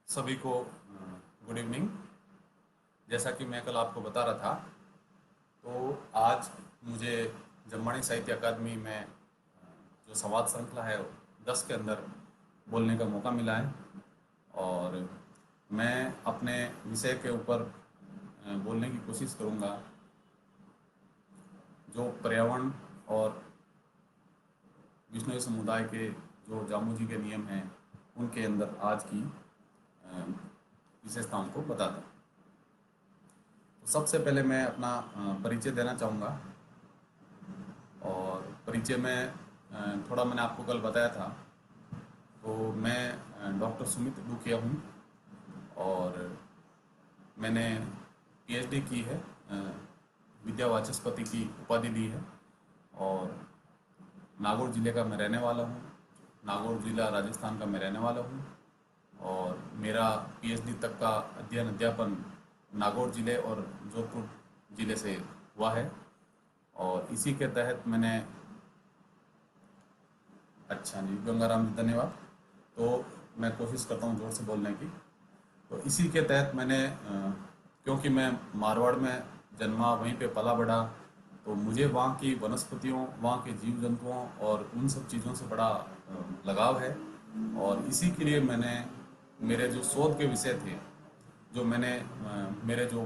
सभी को good evening. जैसा कि मैं कल आपको बता रहा था, तो आज मुझे जम्बानी साहित्य अकादमी में जो संवाद श्रृंखला है 10 के अंदर बोलने का मौका मिला है। और मैं अपने विषय के ऊपर बोलने की कोशिश करूँगा, जो पर्यावरण और विष्णु समुदाय के जो जामू जी के नियम हैं उनके अंदर आज की विशेषताओं को बताता हूँ। तो सबसे पहले मैं अपना परिचय देना चाहूँगा। और परिचय में थोड़ा मैंने आपको कल बताया था, तो मैं डॉक्टर सुमित दुखिया हूँ और मैंने पीएचडी की है, विद्या वाचस्पति की उपाधि ली है और नागौर ज़िले का मैं रहने वाला हूँ। नागौर ज़िला राजस्थान का मैं रहने वाला हूँ और मेरा पीएचडी तक का अध्ययन नागौर ज़िले और जोधपुर ज़िले से हुआ है। और इसी के तहत मैंने अच्छा जी, गंगाराम जी धन्यवाद। तो मैं कोशिश करता हूँ जोर से बोलने की। तो इसी के तहत मैंने क्योंकि मैं मारवाड़ में जन्मा, वहीं पे पला बढ़ा, तो मुझे वहाँ की वनस्पतियों, वहाँ के जीव जंतुओं और उन सब चीज़ों से बड़ा लगाव है। और इसी के लिए मैंने मेरे जो शोध के विषय थे, जो मैंने मेरे जो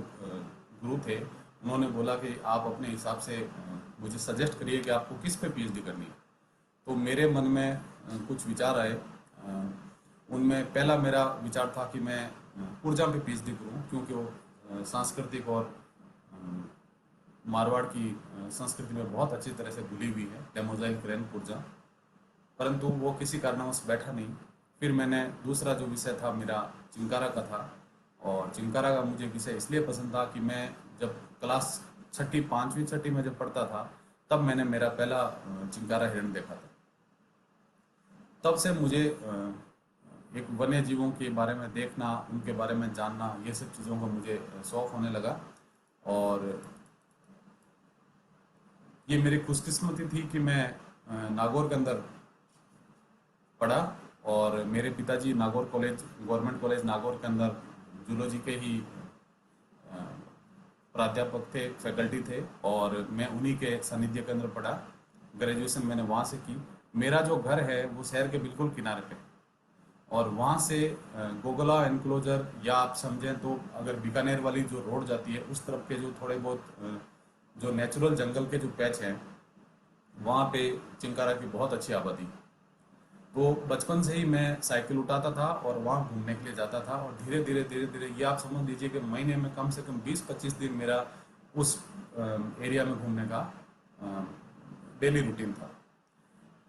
गुरु थे, उन्होंने बोला कि आप अपने हिसाब से मुझे सजेस्ट करिए कि आपको किस पे पीएचडी करनी है। तो मेरे मन में कुछ विचार आए। उनमें पहला मेरा विचार था कि मैं ऊर्जा पे पीएचडी करूं, क्योंकि वो सांस्कृतिक और मारवाड़ की संस्कृति में बहुत अच्छी तरह से घुली हुई है, डेमोजाइक रेन ऊर्जा। परंतु वो किसी कारणवश बैठा नहीं। फिर मैंने दूसरा जो विषय था मेरा चिंकारा का था। और चिंकारा का मुझे विषय इसलिए पसंद था कि मैं जब क्लास छठी, पाँचवीं छठी में जब पढ़ता था, तब मैंने मेरा पहला चिंकारा हिरण देखा था। तब से मुझे एक वन्य जीवों के बारे में देखना, उनके बारे में जानना, ये सब चीज़ों का मुझे शौक होने लगा। और ये मेरी खुशकिस्मती थी कि मैं नागौर के अंदर पढ़ा। और मेरे पिताजी Nagaur college, government college Nagaur के अंदर जूलॉजी के ही प्राध्यापक थे, फैकल्टी थे, और मैं उन्हीं के सानिध्य के अंदर पढ़ा। ग्रेजुएशन मैंने वहाँ से की। मेरा जो घर है वो शहर के बिल्कुल किनारे पे, और वहाँ से गोगला एनक्लोजर, या आप समझें तो अगर बीकानेर वाली जो रोड जाती है उस तरफ के जो थोड़े बहुत जो नेचुरल जंगल के जो पैच हैं, वहाँ पे चिंकारा की बहुत अच्छी आबादी। तो बचपन से ही मैं साइकिल उठाता था और वहाँ घूमने के लिए जाता था। और धीरे धीरे धीरे धीरे ये आप समझ लीजिए कि महीने में कम से कम 20-25 दिन मेरा उस एरिया में घूमने का डेली रूटीन था।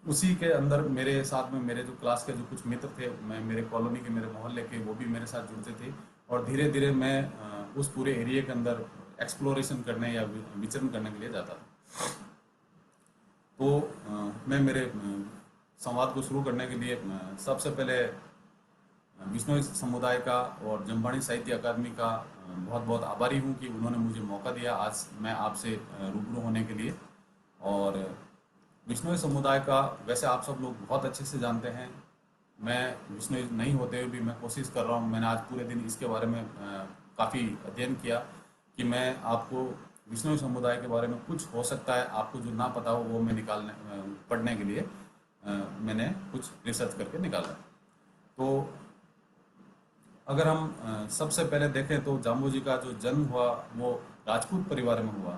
उसी के अंदर मेरे साथ में मेरे जो क्लास के जो कुछ मित्र थे, मैं मेरे कॉलोनी के, मेरे मोहल्ले के, वो भी मेरे साथ जुड़ते थे। और धीरे धीरे मैं उस पूरे एरिया के अंदर एक्सप्लोरेशन करने या विचरण करने के लिए जाता था। तो मैं मेरे संवाद को शुरू करने के लिए सबसे पहले विष्णु समुदाय का और जम्बानी साहित्य अकादमी का बहुत बहुत आभारी हूँ कि उन्होंने मुझे मौका दिया आज मैं आपसे रूबरू होने के लिए। और विष्णु समुदाय का वैसे आप सब लोग बहुत अच्छे से जानते हैं। मैं विष्णु नहीं होते हुए भी मैं कोशिश कर रहा हूँ, मैंने आज पूरे दिन इसके बारे में काफ़ी अध्ययन किया कि मैं आपको विष्णु समुदाय के बारे में, कुछ हो सकता है आपको जो ना पता हो वो मैं निकालने पढ़ने के लिए मैंने कुछ रिसर्च करके निकाला। तो अगर हम सबसे पहले देखें तो जाम्बू जी का जो जन्म हुआ वो राजपूत परिवार में हुआ।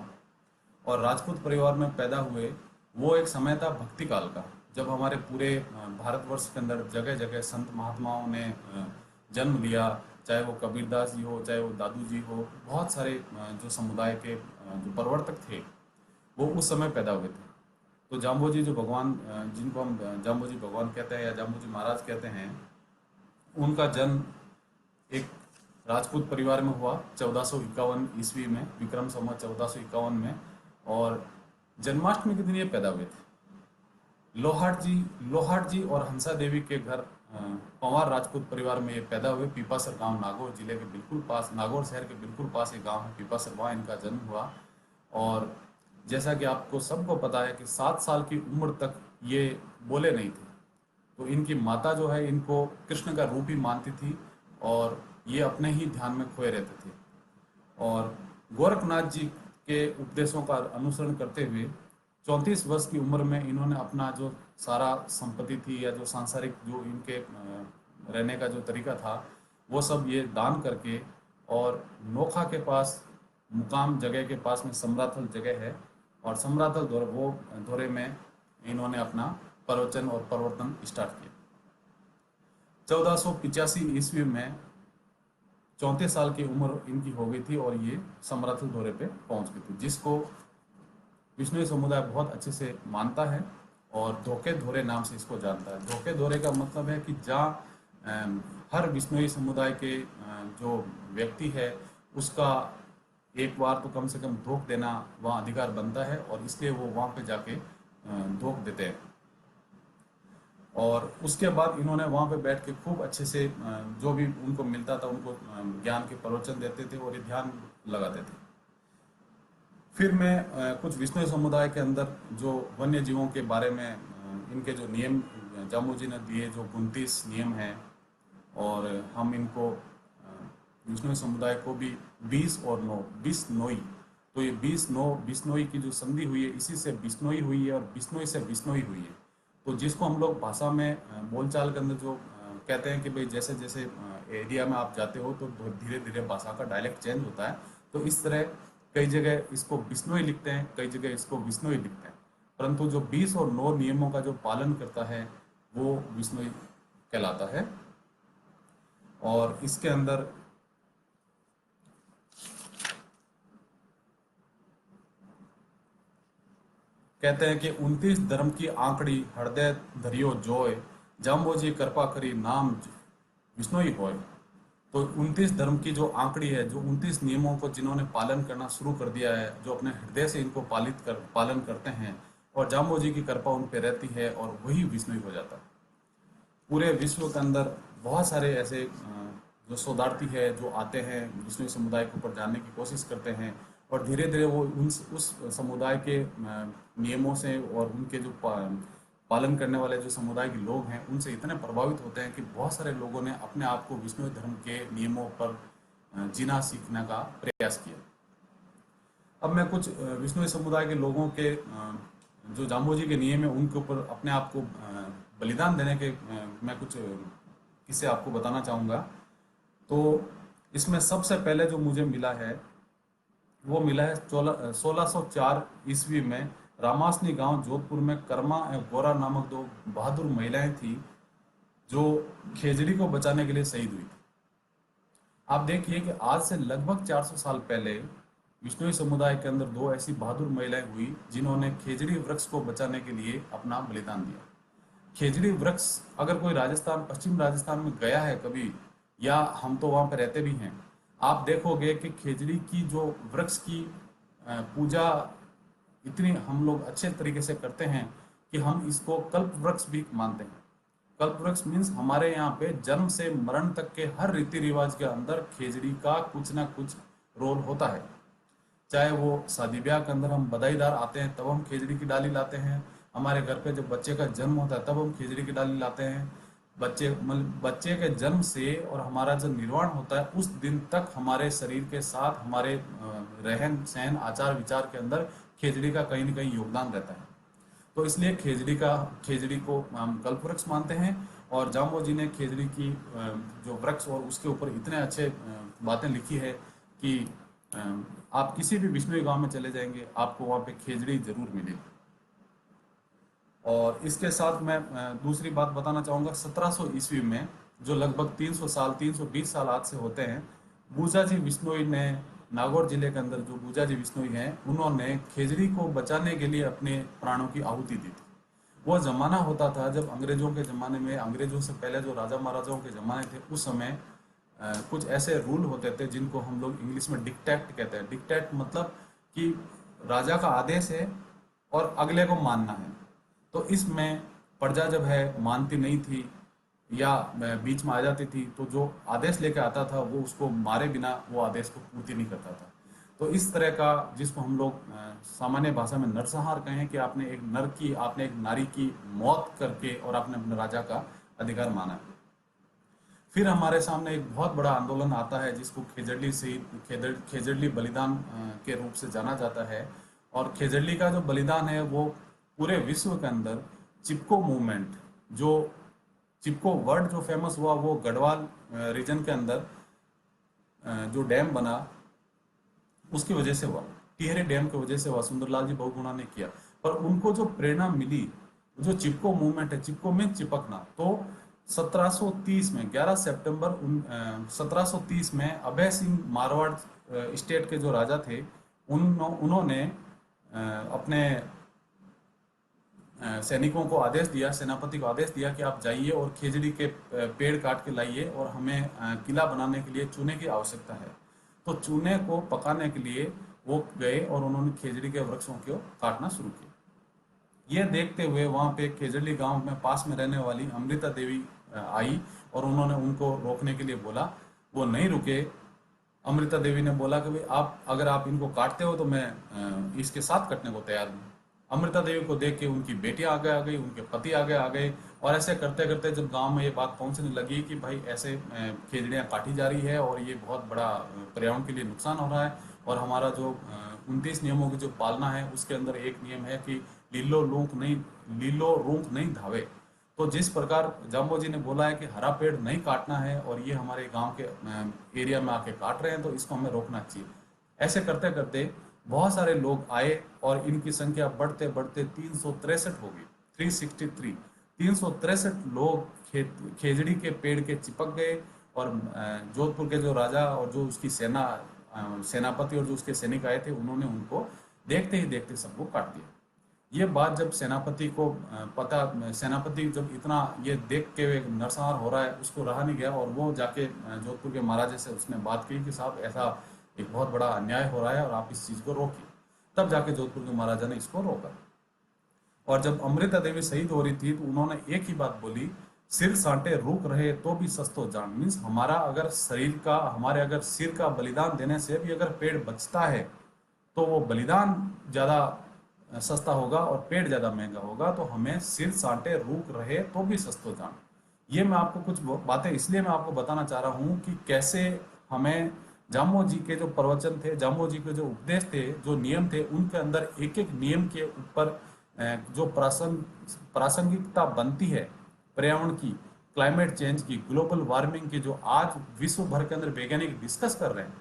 और राजपूत परिवार में पैदा हुए, वो एक समय था भक्ति काल का, जब हमारे पूरे भारतवर्ष के अंदर जगह जगह संत महात्माओं ने जन्म लिया। चाहे वो कबीरदास जी हो, चाहे वो दादू जी हो, बहुत सारे जो समुदाय के जो प्रवर्तक थे वो उस समय पैदा हुए थे। तो जाम्बू जी जो भगवान, जिनको हम जाम्बू जी भगवान कहते हैं या जाम्बू जी महाराज कहते हैं, उनका जन्म एक राजपूत परिवार में हुआ 1451 ईस्वी में, विक्रम संवत 1451 में। और जन्माष्टमी के दिन ये पैदा हुए थे। लोहाट जी और हंसा देवी के घर पंवार राजपूत परिवार में ये पैदा हुए। पीपासर गांव नागौर जिले के बिल्कुल पास, नागौर शहर के बिल्कुल पास एक गांव है पीपासर, वहाँ इनका जन्म हुआ। और जैसा कि आपको सबको पता है कि 7 साल की उम्र तक ये बोले नहीं थे। तो इनकी माता जो है इनको कृष्ण का रूप ही मानती थी। और ये अपने ही ध्यान में खोए रहते थे। और गोरखनाथ जी के उपदेशों का अनुसरण करते हुए 34 वर्ष की उम्र में इन्होंने अपना जो सारा संपत्ति थी या जो सांसारिक जो इनके रहने का जो तरीका था वो सब ये दान करके, और नोखा के पास मुकाम जगह के पास में समराथल जगह है, और समराथल धोरे में इन्होंने अपना प्रवचन और प्रवर्तन स्टार्ट किया। 1485 ईस्वी में 34 साल की उम्र इनकी हो गई थी और ये समराथल धोरे पे पहुंच गई थी, जिसको विष्णुई समुदाय बहुत अच्छे से मानता है और धोखे धोरे नाम से इसको जानता है। धोखे धोरे का मतलब है कि जहाँ हर विष्णुई समुदाय के जो व्यक्ति है उसका एक बार तो कम से कम धोख देना वहाँ अधिकार बनता है, और इसलिए वो वहाँ पे जाके धोख देते हैं। और उसके बाद इन्होंने वहाँ पे बैठ के खूब अच्छे से जो भी उनको मिलता था उनको ज्ञान के प्रवचन देते थे और ये ध्यान लगाते थे। फिर मैं कुछ विष्णु समुदाय के अंदर जो वन्य जीवों के बारे में इनके जो नियम जामू जी ने दिए, जो 29 नियम हैं, और हम इनको विष्णु समुदाय को भी 20 और 9 बिश्नोई, तो ये 20 9 बिश्नोई की जो संधि हुई है इसी से बिश्नोई हुई है और बिश्नोई से बिश्नोई हुई है। तो जिसको हम लोग भाषा में बोलचाल के अंदर जो कहते हैं कि भाई जैसे जैसे एरिया में आप जाते हो तो धीरे धीरे भाषा का डायलेक्ट चेंज होता है। तो इस तरह कई जगह इसको बिश्नोई लिखते हैं, कई जगह इसको बिश्नोई लिखते हैं, परंतु जो 20 और 9 नियमों का जो पालन करता है वो बिश्नोई कहलाता है। और इसके अंदर कहते हैं कि 29 धर्म की आंकड़ी हृदय धरियो जोय, जाम्बोजी कृपा करी नाम विष्णोई होय। तो 29 धर्म की जो आंकड़ी है, जो 29 नियमों को जिन्होंने पालन करना शुरू कर दिया है, जो अपने हृदय से इनको पालन करते हैं, और जाम्बोजी की कृपा उन पर रहती है और वही विष्णुई हो जाता है। पूरे विश्व के अंदर बहुत सारे ऐसे जो शोधार्थी है जो आते हैं विष्णु समुदाय के ऊपर जानने की कोशिश करते हैं, और धीरे धीरे वो उस समुदाय के नियमों से और उनके जो पालन करने वाले जो समुदाय के लोग हैं उनसे इतने प्रभावित होते हैं कि बहुत सारे लोगों ने अपने आप को विष्णु धर्म के नियमों पर जीना सीखने का प्रयास किया। अब मैं कुछ विष्णु समुदाय के लोगों के जो जाम्बोजी के नियम है उनके ऊपर अपने आप को बलिदान देने के मैं कुछ किस्से आपको बताना चाहूँगा। तो इसमें सबसे पहले जो मुझे मिला है वो मिला है 1604 ईस्वी में रामासनी गांव जोधपुर में कर्मा एवं गोरा नामक दो बहादुर महिलाएं थी जो खेजड़ी को बचाने के लिए शहीद हुई थी। आप देखिए कि आज से लगभग 400 साल पहले विष्णुई समुदाय के अंदर दो ऐसी बहादुर महिलाएं हुई जिन्होंने खेजड़ी वृक्ष को बचाने के लिए अपना बलिदान दिया। खेजड़ी वृक्ष, अगर कोई राजस्थान, पश्चिम राजस्थान में गया है कभी, या हम तो वहाँ पे रहते भी हैं, आप देखोगे कि खेजड़ी की जो वृक्ष की पूजा इतनी हम लोग अच्छे तरीके से करते हैं कि हम इसको कल्प वृक्ष भी मानते हैं। कल्प वृक्ष मीन्स हमारे यहाँ पे जन्म से मरण तक के हर रीति रिवाज के अंदर खेजड़ी का कुछ ना कुछ रोल होता है। चाहे वो शादी ब्याह के अंदर हम बधाईदार आते हैं तब हम खेजड़ी की डाली लाते हैं, हमारे घर पे जब बच्चे का जन्म होता है तब हम खेजड़ी की डाली लाते हैं, बच्चे के जन्म से और हमारा जब निर्वाण होता है उस दिन तक हमारे शरीर के साथ हमारे रहन सहन आचार विचार के अंदर खेजड़ी का कहीं ना कहीं योगदान रहता है। तो इसलिए खेजड़ी को हम कल्पवृक्ष मानते हैं। और जाम्बो जी ने खेजड़ी की जो वृक्ष और उसके ऊपर इतने अच्छे बातें लिखी है कि आप किसी भी विष्णु गांव में चले जाएंगे आपको वहाँ पे खेजड़ी जरूर मिलेगी। और इसके साथ मैं दूसरी बात बताना चाहूँगा, 1700 ईस्वी में जो लगभग 320 साल आज से होते हैं, बूजाजी विश्नोई ने नागौर जिले के अंदर जो बूजाजी विश्नोई हैं उन्होंने खेजड़ी को बचाने के लिए अपने प्राणों की आहुति दी थी। वो ज़माना होता था जब अंग्रेजों के ज़माने में, अंग्रेजों से पहले जो राजा महाराजाओं के ज़माने थे उस समय कुछ ऐसे रूल होते थे जिनको हम लोग इंग्लिश में डिक्टेट कहते हैं। डिक्टेट मतलब कि राजा का आदेश है और अगले को मानना है। तो इसमें प्रजा जब है मानती नहीं थी या बीच में आ जाती थी तो जो आदेश लेके आता था वो उसको मारे बिना वो आदेश को पूर्ति नहीं करता था। तो इस तरह का, जिसको हम लोग सामान्य भाषा में नरसंहार कहें, कि आपने एक नारी की मौत करके और आपने अपने राजा का अधिकार माना है। फिर हमारे सामने एक बहुत बड़ा आंदोलन आता है जिसको खेजड़ली शहीद खेजड़ली बलिदान के रूप से जाना जाता है। और खेजड़ली का जो बलिदान है वो पूरे विश्व के अंदर चिपको मूवमेंट, जो चिपको वर्ड जो फेमस हुआ वो गढ़वाल रीजन के अंदर जो डैम बना उसकी वजह से हुआ, टिहरे डैम की वजह से हुआ, सुंदरलाल जी बहुगुणा ने किया। पर उनको जो प्रेरणा मिली, जो चिपको मूवमेंट है, चिपको में चिपकना, तो 1730 में 11 सितंबर 1730 में अभय सिंह मारवाड़ स्टेट के जो राजा थे उन्होंने अपने सैनिकों को आदेश दिया, सेनापति को आदेश दिया कि आप जाइए और खेजड़ी के पेड़ काट के लाइए और हमें किला बनाने के लिए चूने की आवश्यकता है। तो चूने को पकाने के लिए वो गए और उन्होंने खेजड़ी के वृक्षों को काटना शुरू किया। ये देखते हुए वहाँ पे खेजड़ी गांव में पास में रहने वाली अमृता देवी आई और उन्होंने उनको रोकने के लिए बोला। वो नहीं रुके। अमृता देवी ने बोला कि भाई आप अगर आप इनको काटते हो तो मैं इसके साथ कटने को तैयार हूँ। अमृता देवी को देख के उनकी बेटियां आगे आ गई, उनके पति आगे आ गए, और ऐसे करते करते जब गांव में ये बात पहुंचने लगी कि भाई ऐसे खेजड़ियाँ काटी जा रही है और ये बहुत बड़ा पर्यावरण के लिए नुकसान हो रहा है, और हमारा जो 29 नियमों की जो पालना है उसके अंदर एक नियम है कि लीलो रूंक नहीं धावे। तो जिस प्रकार जाम्बो जी ने बोला है कि हरा पेड़ नहीं काटना है और ये हमारे गांव के एरिया में आके काट रहे हैं तो इसको हमें रोकना चाहिए। ऐसे करते करते बहुत सारे लोग आए और इनकी संख्या बढ़ते बढ़ते 363 हो गई, 363। 363 लोग खेजड़ी के पेड़ के चिपक गए और जोधपुर के जो राजा और जो उसकी सेनापति और जो उसके सैनिक आए थे उन्होंने उनको देखते ही देखते सबको काट दिया। ये बात जब सेनापति को पता, सेनापति जब इतना ये देख के नरसंहार हो रहा है उसको रहा नहीं गया और वो जाके जोधपुर के महाराजा से उसने बात की कि साहब ऐसा एक बहुत बड़ा अन्याय हो रहा है और आप इस चीज को रोकिए। तब जाके जोधपुर के महाराजा ने इसको रोका। और जब अमृता देवी शहीद हो रही थी तो उन्होंने एक ही बात बोली, सिर साटे रुक रहे तो भी सस्तो जान। मीन्स हमारा अगर हमारे अगर सिर का बलिदान देने से भी अगर पेड़ बचता है तो वो बलिदान ज्यादा सस्ता होगा और पेड़ ज्यादा महंगा होगा। तो हमें सिर साटे रुक रहे तो भी सस्तो जान। ये मैं आपको कुछ बातें इसलिए मैं आपको बताना चाह रहा हूँ कि कैसे हमें जाम्बो जी के जो प्रवचन थे, जाम्बो जी के जो उपदेश थे, जो नियम थे, उनके अंदर एक एक नियम के ऊपर जो प्रासंगिकता बनती है पर्यावरण की, क्लाइमेट चेंज की, ग्लोबल वार्मिंग की, जो आज विश्व भर के अंदर वैज्ञानिक डिस्कस कर रहे हैं।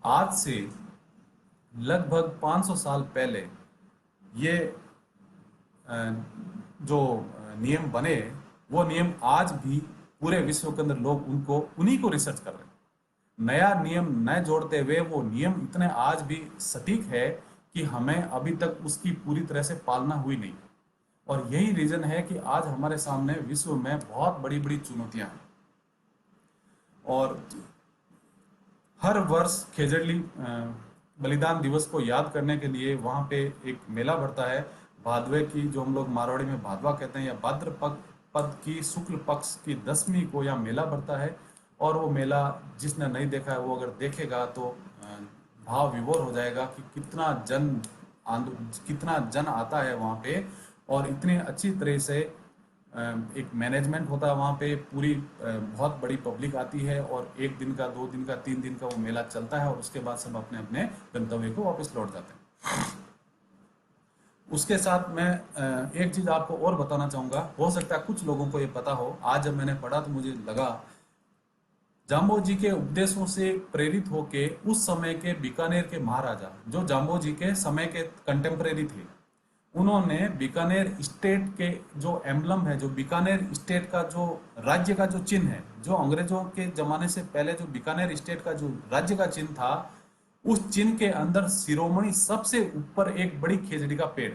आज से लगभग 500 साल पहले ये जो नियम बने वो नियम आज भी पूरे विश्व के अंदर लोग उन्हीं को रिसर्च कर रहे हैं। नया नियम न जोड़ते हुए वो नियम इतने आज भी सटीक है कि हमें अभी तक उसकी पूरी तरह से पालना हुई नहीं। और यही रीजन है कि आज हमारे सामने विश्व में बहुत बड़ी बड़ी चुनौतियां हैं। और हर वर्ष खेजड़ली बलिदान दिवस को याद करने के लिए वहां पे एक मेला बढ़ता है, भादवे की, जो हम लोग मारवाड़ी में भादवा कहते हैं, या भाद्र पद की शुक्ल पक्ष की 10वीं को यह मेला बढ़ता है। और वो मेला जिसने नहीं देखा है वो अगर देखेगा तो भाव विभोर हो जाएगा कि कितना जन आता है वहाँ पे, और इतनी अच्छी तरह से एक मैनेजमेंट होता है वहाँ पे। पूरी बहुत बड़ी पब्लिक आती है और 1 दिन का, 2 दिन का, 3 दिन का वो मेला चलता है और उसके बाद सब अपने अपने गंतव्य को वापस लौट जाते हैं। उसके साथ मैं एक चीज आपको और बताना चाहूंगा, हो सकता है कुछ लोगों को ये पता हो। आज जब मैंने पढ़ा तो मुझे लगा, जाम्बो जी के उपदेशों से प्रेरित होके उस समय के बीकानेर के महाराजा, जो जाम्बो जी के समय के कंटेम्परेरी थे, उन्होंने बीकानेर स्टेट के जो एम्बलम है, जो बीकानेर स्टेट का जो राज्य का जो चिन्ह है, जो अंग्रेजों के जमाने से पहले जो बीकानेर स्टेट का जो राज्य का चिन्ह था, उस चिन्ह के अंदर शिरोमणि सबसे ऊपर एक बड़ी खेजड़ी का पेड़।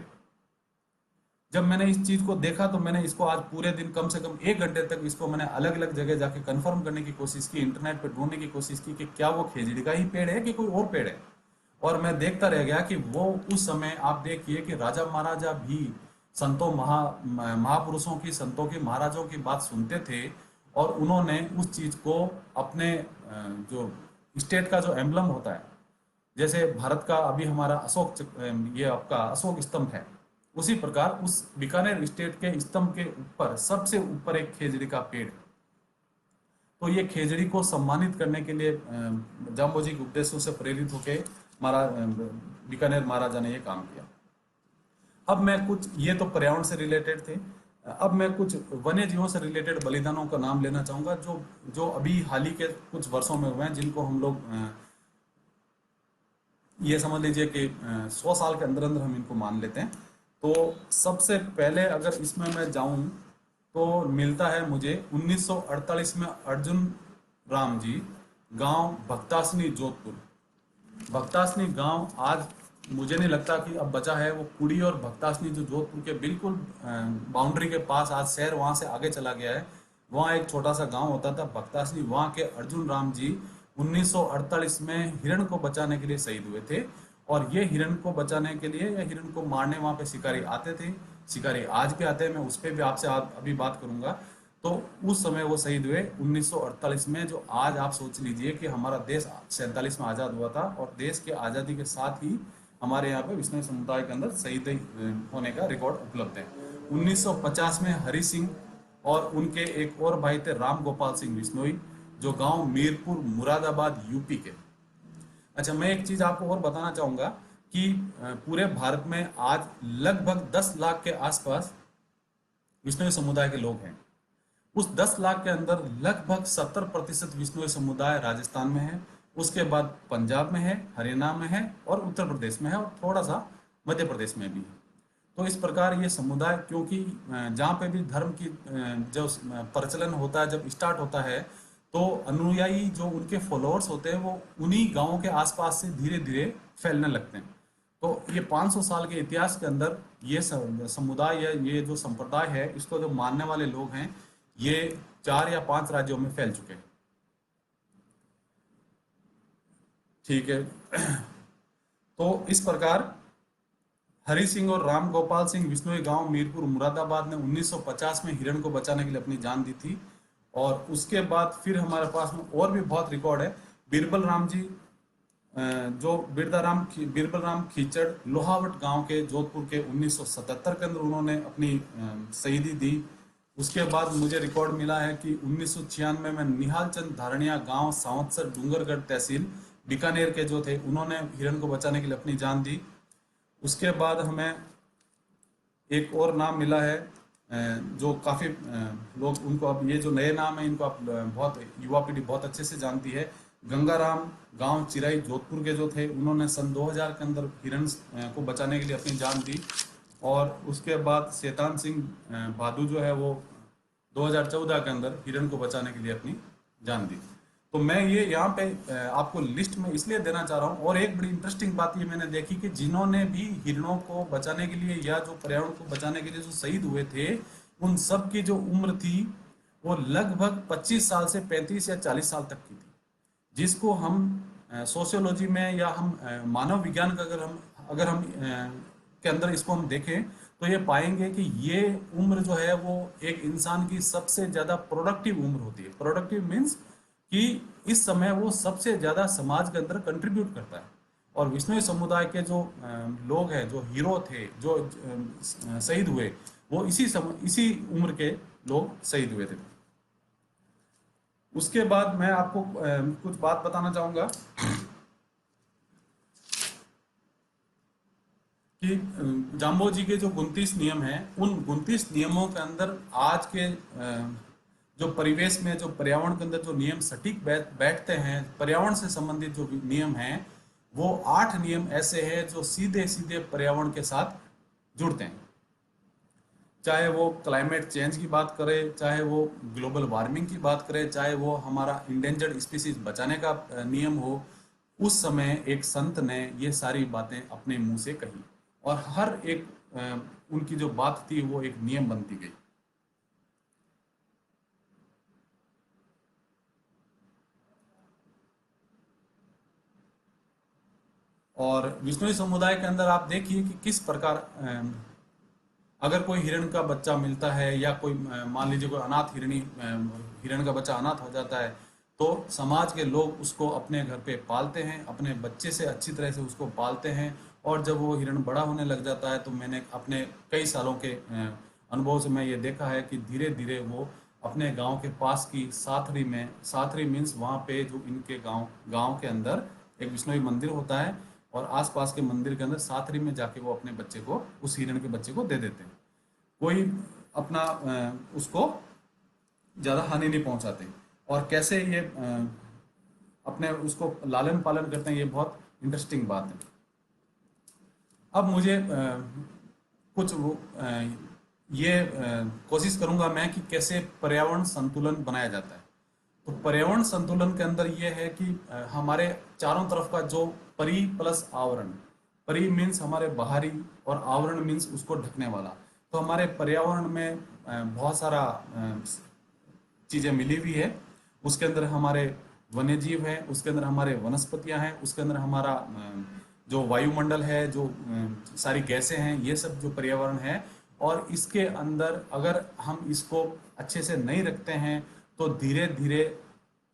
जब मैंने इस चीज को देखा तो मैंने इसको आज पूरे दिन कम से कम 1 घंटे तक इसको मैंने अलग अलग जगह जाके कंफर्म करने की कोशिश की, इंटरनेट पे ढूंढने की कोशिश की कि क्या वो खेजड़ी का ही पेड़ है कि कोई और पेड़ है। और मैं देखता रह गया कि वो उस समय आप देखिए कि राजा महाराजा भी संतों महापुरुषों की, संतों की, महाराजों की बात सुनते थे और उन्होंने उस चीज को अपने जो स्टेट का जो एम्बलम होता है, जैसे भारत का अभी हमारा ये आपका अशोक स्तंभ है, उसी प्रकार उस बीकानेर स्टेट के स्तंभ के ऊपर सबसे ऊपर एक खेजड़ी का पेड़ है। तो ये खेजड़ी को सम्मानित करने के लिए जाम्बोजी के उपदेशों से प्रेरित होकर बीकानेर महाराजा ने ये काम किया। अब मैं कुछ, ये तो पर्यावरण से रिलेटेड थे, अब मैं कुछ वन्य जीवों से रिलेटेड बलिदानों का नाम लेना चाहूंगा जो जो अभी हाल ही के कुछ वर्षों में हुए हैं, जिनको हम लोग ये समझ लीजिए कि 100 साल के अंदर अंदर हम इनको मान लेते हैं। तो सबसे पहले अगर इसमें मैं जाऊं तो मिलता है मुझे 1948 में अर्जुन राम जी, गांव भक्तासनी, जोधपुर। भक्तासनी गांव आज मुझे नहीं लगता कि अब बचा है। वो कुड़ी और भक्तासनी जो जोधपुर के बिल्कुल बाउंड्री के पास, आज शहर वहां से आगे चला गया है। वहाँ एक छोटा सा गांव होता था भक्तासनी, वहाँ के अर्जुन राम जी 1948 में हिरण को बचाने के लिए शहीद हुए थे। और ये हिरण को बचाने के लिए या हिरण को मारने वहाँ पे शिकारी आते थे, शिकारी आज भी आते हैं, मैं उस पर भी आपसे अभी बात करूंगा। तो उस समय वो शहीद हुए 1948 में। जो आज आप सोच लीजिए कि हमारा देश 47 में आज़ाद हुआ था और देश के आज़ादी के साथ ही हमारे यहाँ पे विश्नोई समुदाय के अंदर शहीद होने का रिकॉर्ड उपलब्ध है। 1950 में हरि सिंह और उनके एक और भाई थे राम गोपाल सिंह बिश्नोई, जो गांव मीरपुर मुरादाबाद यूपी के। अच्छा, मैं एक चीज आपको और बताना चाहूंगा कि पूरे भारत में आज लगभग 10 लाख के आसपास विश्नोई समुदाय के लोग हैं। उस 10 लाख के अंदर लगभग 70% विश्नोई समुदाय राजस्थान में है, उसके बाद पंजाब में है, हरियाणा में है और उत्तर प्रदेश में है और थोड़ा सा मध्य प्रदेश में भी है। तो इस प्रकार ये समुदाय, क्योंकि जहाँ पे भी धर्म की जो प्रचलन होता है, जब स्टार्ट होता है, तो अनुयायी जो उनके फॉलोअर्स होते हैं वो उन्हीं गांवों के आसपास से धीरे धीरे फैलने लगते हैं। तो ये 500 साल के इतिहास के अंदर ये समुदाय या ये जो संप्रदाय है, इसको जो मानने वाले लोग हैं, ये 4 या 5 राज्यों में फैल चुके हैं। ठीक है। तो इस प्रकार हरि सिंह और राम गोपाल सिंह बिश्नोई गांव मीरपुर मुरादाबाद ने 1950 में हिरण को बचाने के लिए अपनी जान दी थी। और उसके बाद फिर हमारे पास में और भी बहुत रिकॉर्ड है। बीरबल राम जी, जो बीरबल राम खीचड़, लोहावट गांव के, जोधपुर के, 1977 के अंदर उन्होंने अपनी शहीदी दी। उसके बाद मुझे रिकॉर्ड मिला है कि 1996 में निहाल चंद धारणिया गांव, सावंतसर, डूंगरगढ़ तहसील, बीकानेर के जो थे, उन्होंने हिरण को बचाने के लिए अपनी जान दी। उसके बाद हमें एक और नाम मिला है जो काफ़ी लोग उनको, अब ये जो नए नाम है इनको आप बहुत युवा पीढ़ी बहुत अच्छे से जानती है। गंगाराम गांव चिराई, जोधपुर के जो थे, उन्होंने सन 2000 के अंदर हिरण को बचाने के लिए अपनी जान दी। और उसके बाद शैतान सिंह भादू जो है वो 2014 के अंदर हिरण को बचाने के लिए अपनी जान दी। तो मैं ये यहाँ पे आपको लिस्ट में इसलिए देना चाह रहा हूँ। और एक बड़ी इंटरेस्टिंग बात ये मैंने देखी कि जिन्होंने भी हिरणों को बचाने के लिए या जो पर्यावरण को बचाने के लिए जो शहीद हुए थे, उन सब की जो उम्र थी वो लगभग 25 साल से 35 या 40 साल तक की थी। जिसको हम सोशियोलॉजी में या हम मानव विज्ञान का अगर हम के अंदर इसको हम देखें तो ये पाएंगे कि ये उम्र जो है वो एक इंसान की सबसे ज़्यादा प्रोडक्टिव उम्र होती है। प्रोडक्टिव मीन्स कि इस समय वो सबसे ज़्यादा समाज के अंदर कंट्रीब्यूट करता है। और विश्नोई समुदाय के जो लोग हैं, जो हीरो थे, जो शहीद हुए, वो इसी उम्र के लोग शहीद हुए थे। उसके बाद मैं आपको कुछ बात बताना चाहूँगा कि जाम्बोजी के जो 29 नियम हैं, उन 29 नियमों के अंदर आज के जो परिवेश में, जो पर्यावरण के अंदर जो नियम सटीक बैठते हैं, पर्यावरण से संबंधित जो नियम हैं, वो 8 नियम ऐसे हैं जो सीधे सीधे पर्यावरण के साथ जुड़ते हैं। चाहे वो क्लाइमेट चेंज की बात करें, चाहे वो ग्लोबल वार्मिंग की बात करें, चाहे वो हमारा इंडेंजर्ड स्पीसीज बचाने का नियम हो, उस समय एक संत ने ये सारी बातें अपने मुंह से कही और हर एक उनकी जो बात थी वो एक नियम बनती गई। और विश्नोई समुदाय के अंदर आप देखिए कि किस प्रकार अगर कोई हिरण का बच्चा मिलता है या कोई मान लीजिए कोई अनाथ हिरण का बच्चा अनाथ हो जाता है, तो समाज के लोग उसको अपने घर पे पालते हैं, अपने बच्चे से अच्छी तरह से उसको पालते हैं। और जब वो हिरण बड़ा होने लग जाता है तो मैंने अपने कई सालों के अनुभव से मैं ये देखा है कि धीरे धीरे वो अपने गांव के पास की साथरी में, साथरी मीन्स वहाँ पे जो इनके गांव गांव के अंदर एक विष्णु मंदिर होता है, और आसपास के मंदिर के अंदर साथरी में जाके वो अपने बच्चे को, उस हिरण के बच्चे को दे देते हैं। कोई अपना उसको ज़्यादा हानि नहीं पहुंचाते। और कैसे ये अपने उसको लालन पालन करते हैं, ये बहुत इंटरेस्टिंग बात है। अब मुझे कुछ ये कोशिश करूंगा मैं कि कैसे पर्यावरण संतुलन बनाया जाता है। तो पर्यावरण संतुलन के अंदर ये है कि हमारे चारों तरफ का जो परि प्लस आवरण, परि मीन्स हमारे बाहरी और आवरण मीन्स उसको ढकने वाला। तो हमारे पर्यावरण में बहुत सारा चीज़ें मिली हुई है। उसके अंदर हमारे वन्य जीव है, उसके अंदर हमारे वनस्पतियां हैं, उसके अंदर हमारा जो वायुमंडल है, जो सारी गैसें हैं, ये सब जो पर्यावरण है। और इसके अंदर अगर हम इसको अच्छे से नहीं रखते हैं तो धीरे धीरे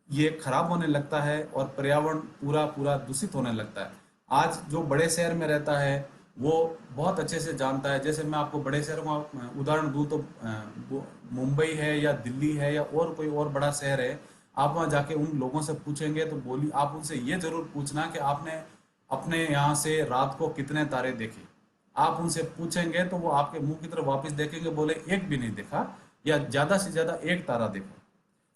ये खराब होने लगता है और पर्यावरण पूरा पूरा दूषित होने लगता है। आज जो बड़े शहर में रहता है वो बहुत अच्छे से जानता है। जैसे मैं आपको बड़े शहरों का उदाहरण दूं तो मुंबई है या दिल्ली है या और कोई और बड़ा शहर है, आप वहाँ जाके उन लोगों से पूछेंगे तो बोली आप उनसे ये जरूर पूछना कि आपने अपने यहाँ से रात को कितने तारे देखे। आप उनसे पूछेंगे तो वो आपके मुंह की तरफ वापस देखेंगे, बोले एक भी नहीं देखा, या ज्यादा से ज्यादा एक तारा देखा।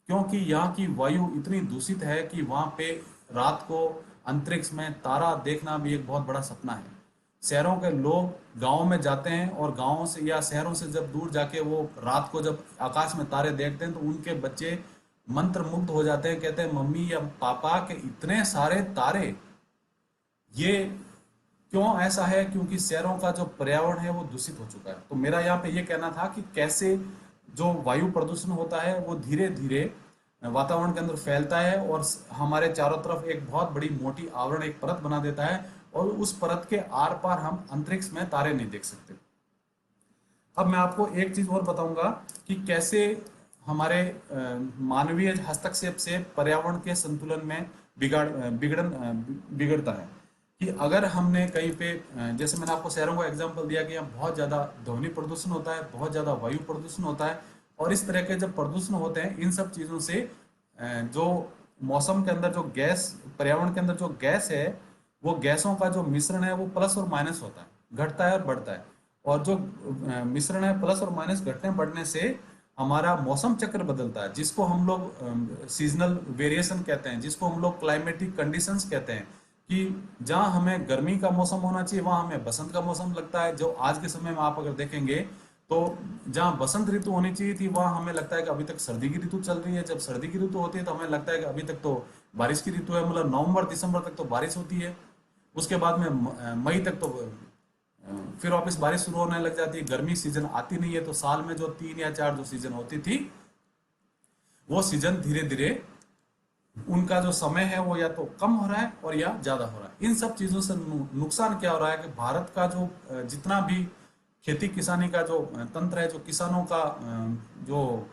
क्योंकि यहाँ की वायु इतनी दूषित है कि वहाँ पे रात को अंतरिक्ष में तारा देखना भी एक बहुत बड़ा सपना है। शहरों के लोग गाँव में जाते हैं और गाँव से या शहरों से जब दूर जाके वो रात को जब आकाश में तारे देखते हैं तो उनके बच्चे मंत्र मुग्ध हो जाते हैं, कहते हैं मम्मी या पापा के इतने सारे तारे। ये क्यों ऐसा है? क्योंकि शहरों का जो पर्यावरण है वो दूषित हो चुका है। तो मेरा यहाँ पे ये कहना था कि कैसे जो वायु प्रदूषण होता है वो धीरे धीरे वातावरण के अंदर फैलता है और हमारे चारों तरफ एक बहुत बड़ी मोटी आवरण, एक परत बना देता है, और उस परत के आर पार हम अंतरिक्ष में तारे नहीं देख सकते। अब मैं आपको एक चीज और बताऊंगा कि कैसे हमारे मानवीय हस्तक्षेप से पर्यावरण के संतुलन में बिगड़ता है। कि अगर हमने कहीं पे जैसे मैंने आपको शहरों का एग्जांपल दिया कि यहाँ बहुत ज़्यादा ध्वनि प्रदूषण होता है, बहुत ज़्यादा वायु प्रदूषण होता है, और इस तरह के जब प्रदूषण होते हैं इन सब चीज़ों से जो मौसम के अंदर जो गैस, पर्यावरण के अंदर जो गैस है, वो गैसों का जो मिश्रण है वो प्लस और माइनस होता है, घटता है और बढ़ता है। और जो मिश्रण है प्लस और माइनस घटने बढ़ने से हमारा मौसम चक्र बदलता है, जिसको हम लोग सीजनल वेरिएशन कहते हैं, जिसको हम लोग क्लाइमेटिक कंडीशंस कहते हैं। कि जहाँ हमें गर्मी का मौसम होना चाहिए वहाँ हमें बसंत का मौसम लगता है। जो आज के समय में आप अगर देखेंगे तो जहाँ बसंत ऋतु होनी चाहिए थी वहाँ हमें लगता है कि अभी तक सर्दी की ऋतु चल रही है। जब सर्दी की ऋतु होती है तो हमें लगता है कि अभी तक तो बारिश की ऋतु है, मतलब नवंबर दिसंबर तक तो बारिश होती है। उसके बाद में मई तक तो फिर वापस बारिश शुरू होने लग जाती है, गर्मी सीजन आती नहीं है। तो साल में जो 3 या 4 जो सीजन होती थी वो सीजन धीरे धीरे उनका जो समय है वो या तो कम हो रहा है और या ज्यादा हो रहा है। इन सब चीजों से नुकसान क्या हो रहा है कि भारत का जो जितना भी खेती किसानी का जो तंत्र है, जो किसानों का जो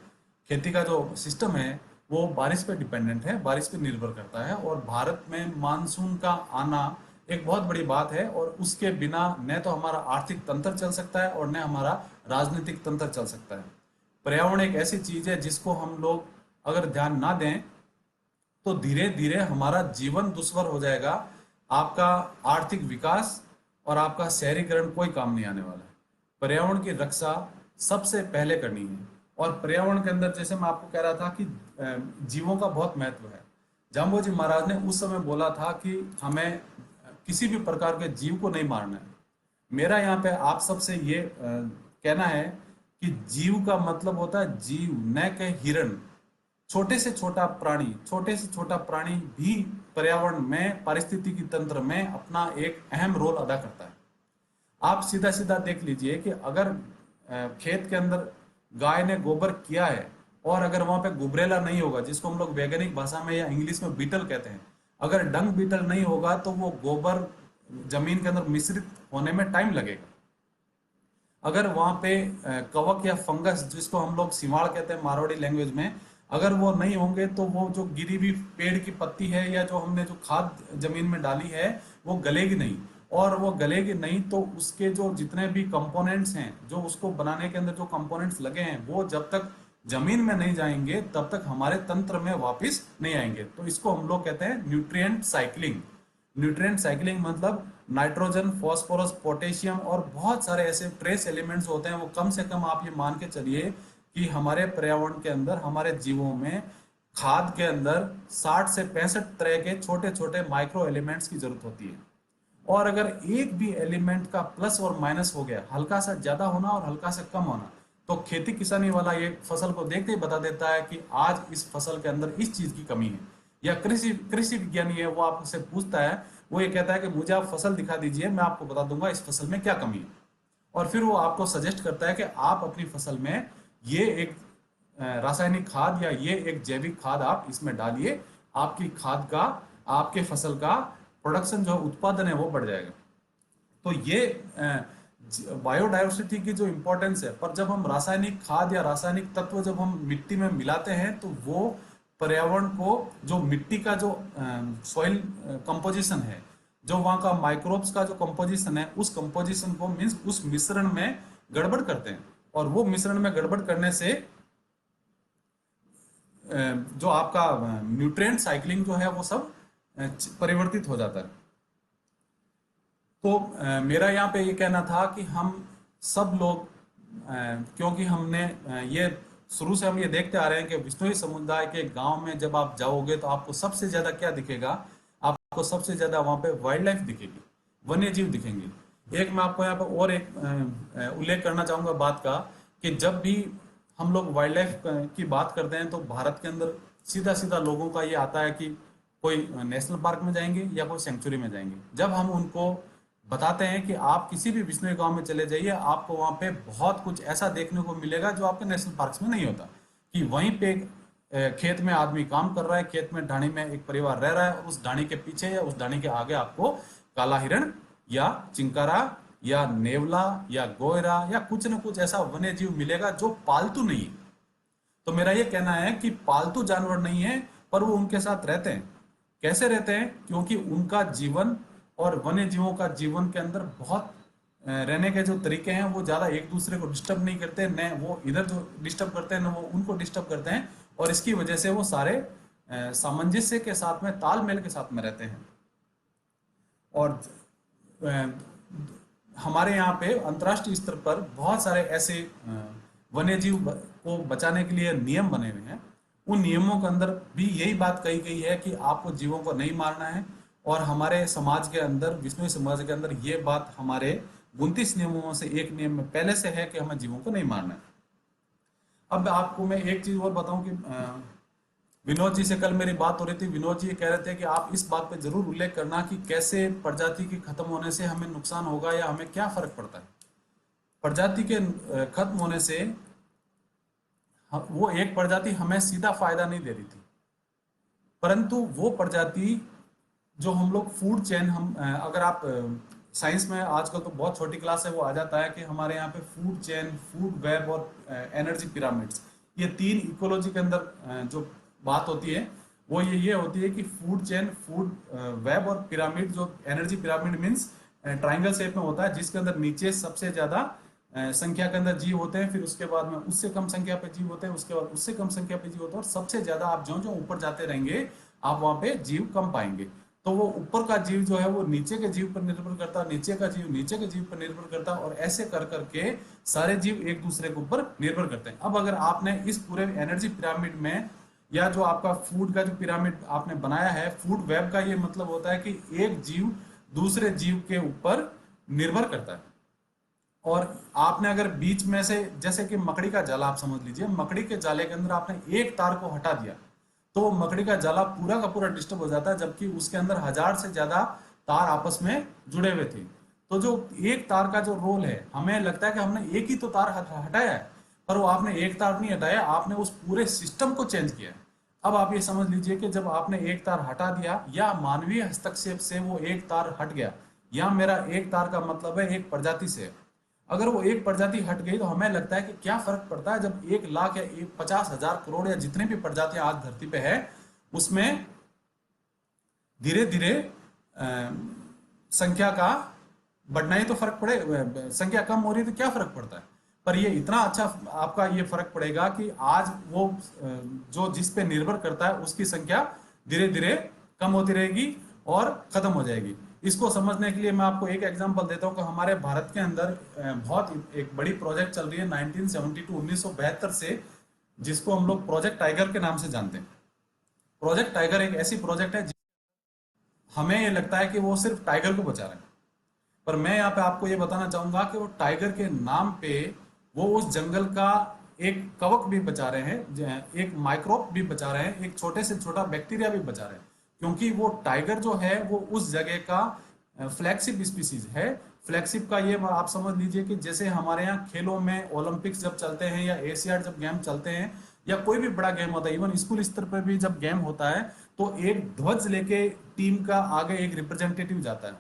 खेती का जो सिस्टम है वो बारिश पे डिपेंडेंट है, बारिश पे निर्भर करता है। और भारत में मानसून का आना एक बहुत बड़ी बात है, और उसके बिना न तो हमारा आर्थिक तंत्र चल सकता है और न हमारा राजनीतिक तंत्र चल सकता है। पर्यावरण एक ऐसी चीज है जिसको हम लोग अगर ध्यान ना दें तो धीरे धीरे हमारा जीवन दुश्वार हो जाएगा। आपका आर्थिक विकास और आपका शहरीकरण कोई काम नहीं आने वाला है। पर्यावरण की रक्षा सबसे पहले करनी है। और पर्यावरण के अंदर जैसे मैं आपको कह रहा था कि जीवों का बहुत महत्व है। जाम्बोजी महाराज ने उस समय बोला था कि हमें किसी भी प्रकार के जीव को नहीं मारना है। मेरा यहाँ पे आप सबसे ये कहना है कि जीव का मतलब होता है जीव, न के हिरण। छोटे से छोटा प्राणी, छोटे से छोटा प्राणी भी पर्यावरण में, पारिस्थितिकी तंत्र में अपना एक अहम रोल अदा करता है। आप सीधा सीधा देख लीजिए कि अगर खेत के अंदर गाय ने गोबर किया है और अगर वहां पे गुबरेला नहीं होगा, जिसको हम लोग वैज्ञानिक भाषा में या इंग्लिश में बीटल कहते हैं, अगर डंग बीटल नहीं होगा तो वो गोबर जमीन के अंदर मिश्रित होने में टाइम लगेगा। अगर वहां पे कवक या फंगस, जिसको हम लोग सिमाड़ कहते हैं मारवाड़ी लैंग्वेज में, अगर वो नहीं होंगे तो वो जो गिरी हुई पेड़ की पत्ती है या जो हमने जो खाद जमीन में डाली है वो गलेगी नहीं। और वो गलेगी नहीं तो उसके जो जितने भी कंपोनेंट्स हैं, जो उसको बनाने के अंदर जो कंपोनेंट्स लगे हैं, वो जब तक जमीन में नहीं जाएंगे तब तक हमारे तंत्र में वापस नहीं आएंगे। तो इसको हम लोग कहते हैं न्यूट्रिएंट साइक्लिंग। न्यूट्रिएंट साइक्लिंग मतलब नाइट्रोजन, फॉस्फोरस, पोटेशियम और बहुत सारे ऐसे ट्रेस एलिमेंट्स होते हैं, वो कम से कम आप ये मान के चलिए कि हमारे पर्यावरण के अंदर, हमारे जीवों में, खाद के अंदर 60 से 65 तरह के छोटे छोटे माइक्रो एलिमेंट्स की जरूरत होती है। और अगर एक भी एलिमेंट का प्लस और माइनस हो गया, हल्का सा ज्यादा होना और हल्का सा कम होना, तो खेती किसानी वाला ये फसल को देखते ही बता देता है कि आज इस फसल के अंदर इस चीज की कमी है। या कृषि कृषि विज्ञानी है, वो आपसे पूछता है, वो ये कहता है कि मुझे आप फसल दिखा दीजिए, मैं आपको बता दूंगा इस फसल में क्या कमी है। और फिर वो आपको सजेस्ट करता है कि आप अपनी फसल में ये एक रासायनिक खाद या ये एक जैविक खाद आप इसमें डालिए, आपकी खाद का, आपके फसल का प्रोडक्शन जो उत्पादन है वो बढ़ जाएगा। तो ये बायोडायवर्सिटी की जो इम्पोर्टेंस है, पर जब हम रासायनिक खाद या रासायनिक तत्व जब हम मिट्टी में मिलाते हैं तो वो पर्यावरण को, जो मिट्टी का जो सॉइल कंपोजिशन है, जो वहाँ का माइक्रोब्स का जो कंपोजिशन है, उस कंपोजिशन को, मीन्स उस मिश्रण में गड़बड़ करते हैं। और वो मिश्रण में गड़बड़ करने से जो आपका न्यूट्रिएंट साइक्लिंग जो है वो सब परिवर्तित हो जाता है। तो मेरा यहाँ पे ये कहना था कि हम सब लोग, क्योंकि हमने ये शुरू से हम ये देखते आ रहे हैं कि बिश्नोई समुदाय के गांव में जब आप जाओगे तो आपको सबसे ज्यादा क्या दिखेगा, आपको सबसे ज्यादा वहां पे वाइल्ड लाइफ दिखेगी, वन्य जीव दिखेंगे। एक मैं आपको यहाँ पे और एक उल्लेख करना चाहूंगा बात का, कि जब भी हम लोग वाइल्ड लाइफ की बात करते हैं तो भारत के अंदर सीधा सीधा लोगों का ये आता है कि कोई नेशनल पार्क में जाएंगे या कोई सेंचुरी में जाएंगे। जब हम उनको बताते हैं कि आप किसी भी बिश्नोई गांव में चले जाइए, आपको वहां पे बहुत कुछ ऐसा देखने को मिलेगा जो आपके नेशनल पार्क्स में नहीं होता। कि वहीं पे खेत में आदमी काम कर रहा है, खेत में ढाणी में एक परिवार रह रहा है, उस ढाणी के पीछे या उस ढाणी के आगे आपको काला हिरण या चिंकारा या नेवला या गोयरा या कुछ न कुछ ऐसा वन्य जीव मिलेगा जो पालतू नहीं है। तो मेरा ये कहना है कि पालतू जानवर नहीं है, पर वो उनके साथ रहते हैं। कैसे रहते हैं? क्योंकि उनका जीवन और वन्य जीवों का जीवन के अंदर बहुत रहने के जो तरीके हैं वो ज्यादा एक दूसरे को डिस्टर्ब नहीं करते, न वो इधर जो डिस्टर्ब करते हैं न वो उनको डिस्टर्ब करते हैं। और इसकी वजह से वो सारे सामंजस्य के साथ में, तालमेल के साथ में रहते हैं। और हमारे यहाँ पे अंतर्राष्ट्रीय स्तर पर बहुत सारे ऐसे वन्य जीव को बचाने के लिए नियम बने हुए हैं। उन नियमों के अंदर भी यही बात कही गई है कि आपको जीवों को नहीं मारना है। और हमारे समाज के अंदर, बिश्नोई समाज के अंदर, ये बात हमारे 29 नियमों से एक नियम में पहले से है कि हमें जीवों को नहीं मारना है। अब आपको मैं एक चीज और बताऊं कि विनोद जी से कल मेरी बात हो रही थी। विनोद जी ये कह रहे थे कि आप इस बात पे जरूर उल्लेख करना कि कैसे प्रजाति के खत्म होने से हमें नुकसान होगा या हमें क्या फर्क पड़ता है। प्रजाति के खत्म होने से वो एक प्रजाति हमें सीधा फायदा नहीं दे रही थी, परंतु वो प्रजाति जो हम लोग फूड चेन, हम अगर आप साइंस में आजकल तो बहुत छोटी क्लास है वो आ जाता है कि हमारे यहाँ पे फूड चेन, फूड वेब और एनर्जी पिरामिड्स, ये तीन इकोलॉजी के अंदर जो बात होती है वो ये होती है कि फूड चेन, फूड वेब और पिरामिड। जो energy pyramid means triangle shape में होता है, जिसके अंदर नीचे सबसे ज्यादा संख्या के अंदर जीव होते हैं, फिर उसके बाद में उससे कम संख्या पे जीव होते हैं, उसके बाद उससे कम संख्या पे जीव होते हैं, और सबसे ज्यादा आप जो जो ऊपर जाते रहेंगे आप वहां पे जीव कम पाएंगे। तो वो ऊपर का जीव जो है वो नीचे के जीव पर निर्भर करता है, नीचे का जीव नीचे के जीव पर निर्भर करता है, और ऐसे कर करके सारे जीव एक दूसरे के ऊपर निर्भर करते हैं। अब अगर आपने इस पूरे एनर्जी पिरामिड में, या जो आपका फूड का जो पिरामिड आपने बनाया है, फूड वेब का ये मतलब होता है कि एक जीव दूसरे जीव के ऊपर निर्भर करता है। और आपने अगर बीच में से, जैसे कि मकड़ी का जाला आप समझ लीजिए, मकड़ी के जाले के अंदर आपने एक तार को हटा दिया तो मकड़ी का जाला पूरा का पूरा डिस्टर्ब हो जाता है, जबकि उसके अंदर 1000 से ज्यादा तार आपस में जुड़े हुए थे। तो जो एक तार का जो रोल है, हमें लगता है कि हमने एक ही तो तार हटाया है, पर वो आपने एक तार नहीं हटाया, आपने उस पूरे सिस्टम को चेंज किया। अब आप ये समझ लीजिए कि जब आपने एक तार हटा दिया या मानवीय हस्तक्षेप से वो एक तार हट गया, या मेरा एक तार का मतलब है एक प्रजाति से, अगर वो एक प्रजाति हट गई तो हमें लगता है कि क्या फर्क पड़ता है जब 1 लाख या 50,000 करोड़ या जितने भी प्रजातियां आज धरती पे है, उसमें धीरे धीरे संख्या का बढ़ना ही तो फर्क पड़े, संख्या कम हो रही है तो क्या फर्क पड़ता है। पर ये इतना अच्छा आपका ये फर्क पड़ेगा कि आज वो जो जिस पे निर्भर करता है उसकी संख्या धीरे धीरे कम होती रहेगी और खत्म हो जाएगी। इसको समझने के लिए मैं आपको एक एग्जांपल देता हूँ कि हमारे भारत के अंदर बहुत एक बड़ी प्रोजेक्ट चल रही है 1972 से, जिसको हम लोग प्रोजेक्ट टाइगर के नाम से जानते हैं। प्रोजेक्ट टाइगर एक ऐसी प्रोजेक्ट है, हमें ये लगता है कि वो सिर्फ टाइगर को बचा रहे हैं, पर मैं यहाँ पे आपको ये बताना चाहूंगा कि वो टाइगर के नाम पे वो उस जंगल का एक कवक भी बचा रहे हैं, एक माइक्रोब भी बचा रहे हैं, एक छोटे से छोटा बैक्टीरिया भी बचा रहे हैं, क्योंकि वो टाइगर जो है वो उस जगह का फ्लैगशिप स्पीसीज है। फ्लैगशिप का ये आप समझ लीजिए कि जैसे हमारे यहाँ खेलों में ओलंपिक्स जब चलते हैं या एशियाड जब गेम चलते हैं या कोई भी बड़ा गेम होता है, इवन स्कूल स्तर पर भी जब गेम होता है, तो एक ध्वज लेके टीम का आगे एक रिप्रेजेंटेटिव जाता है।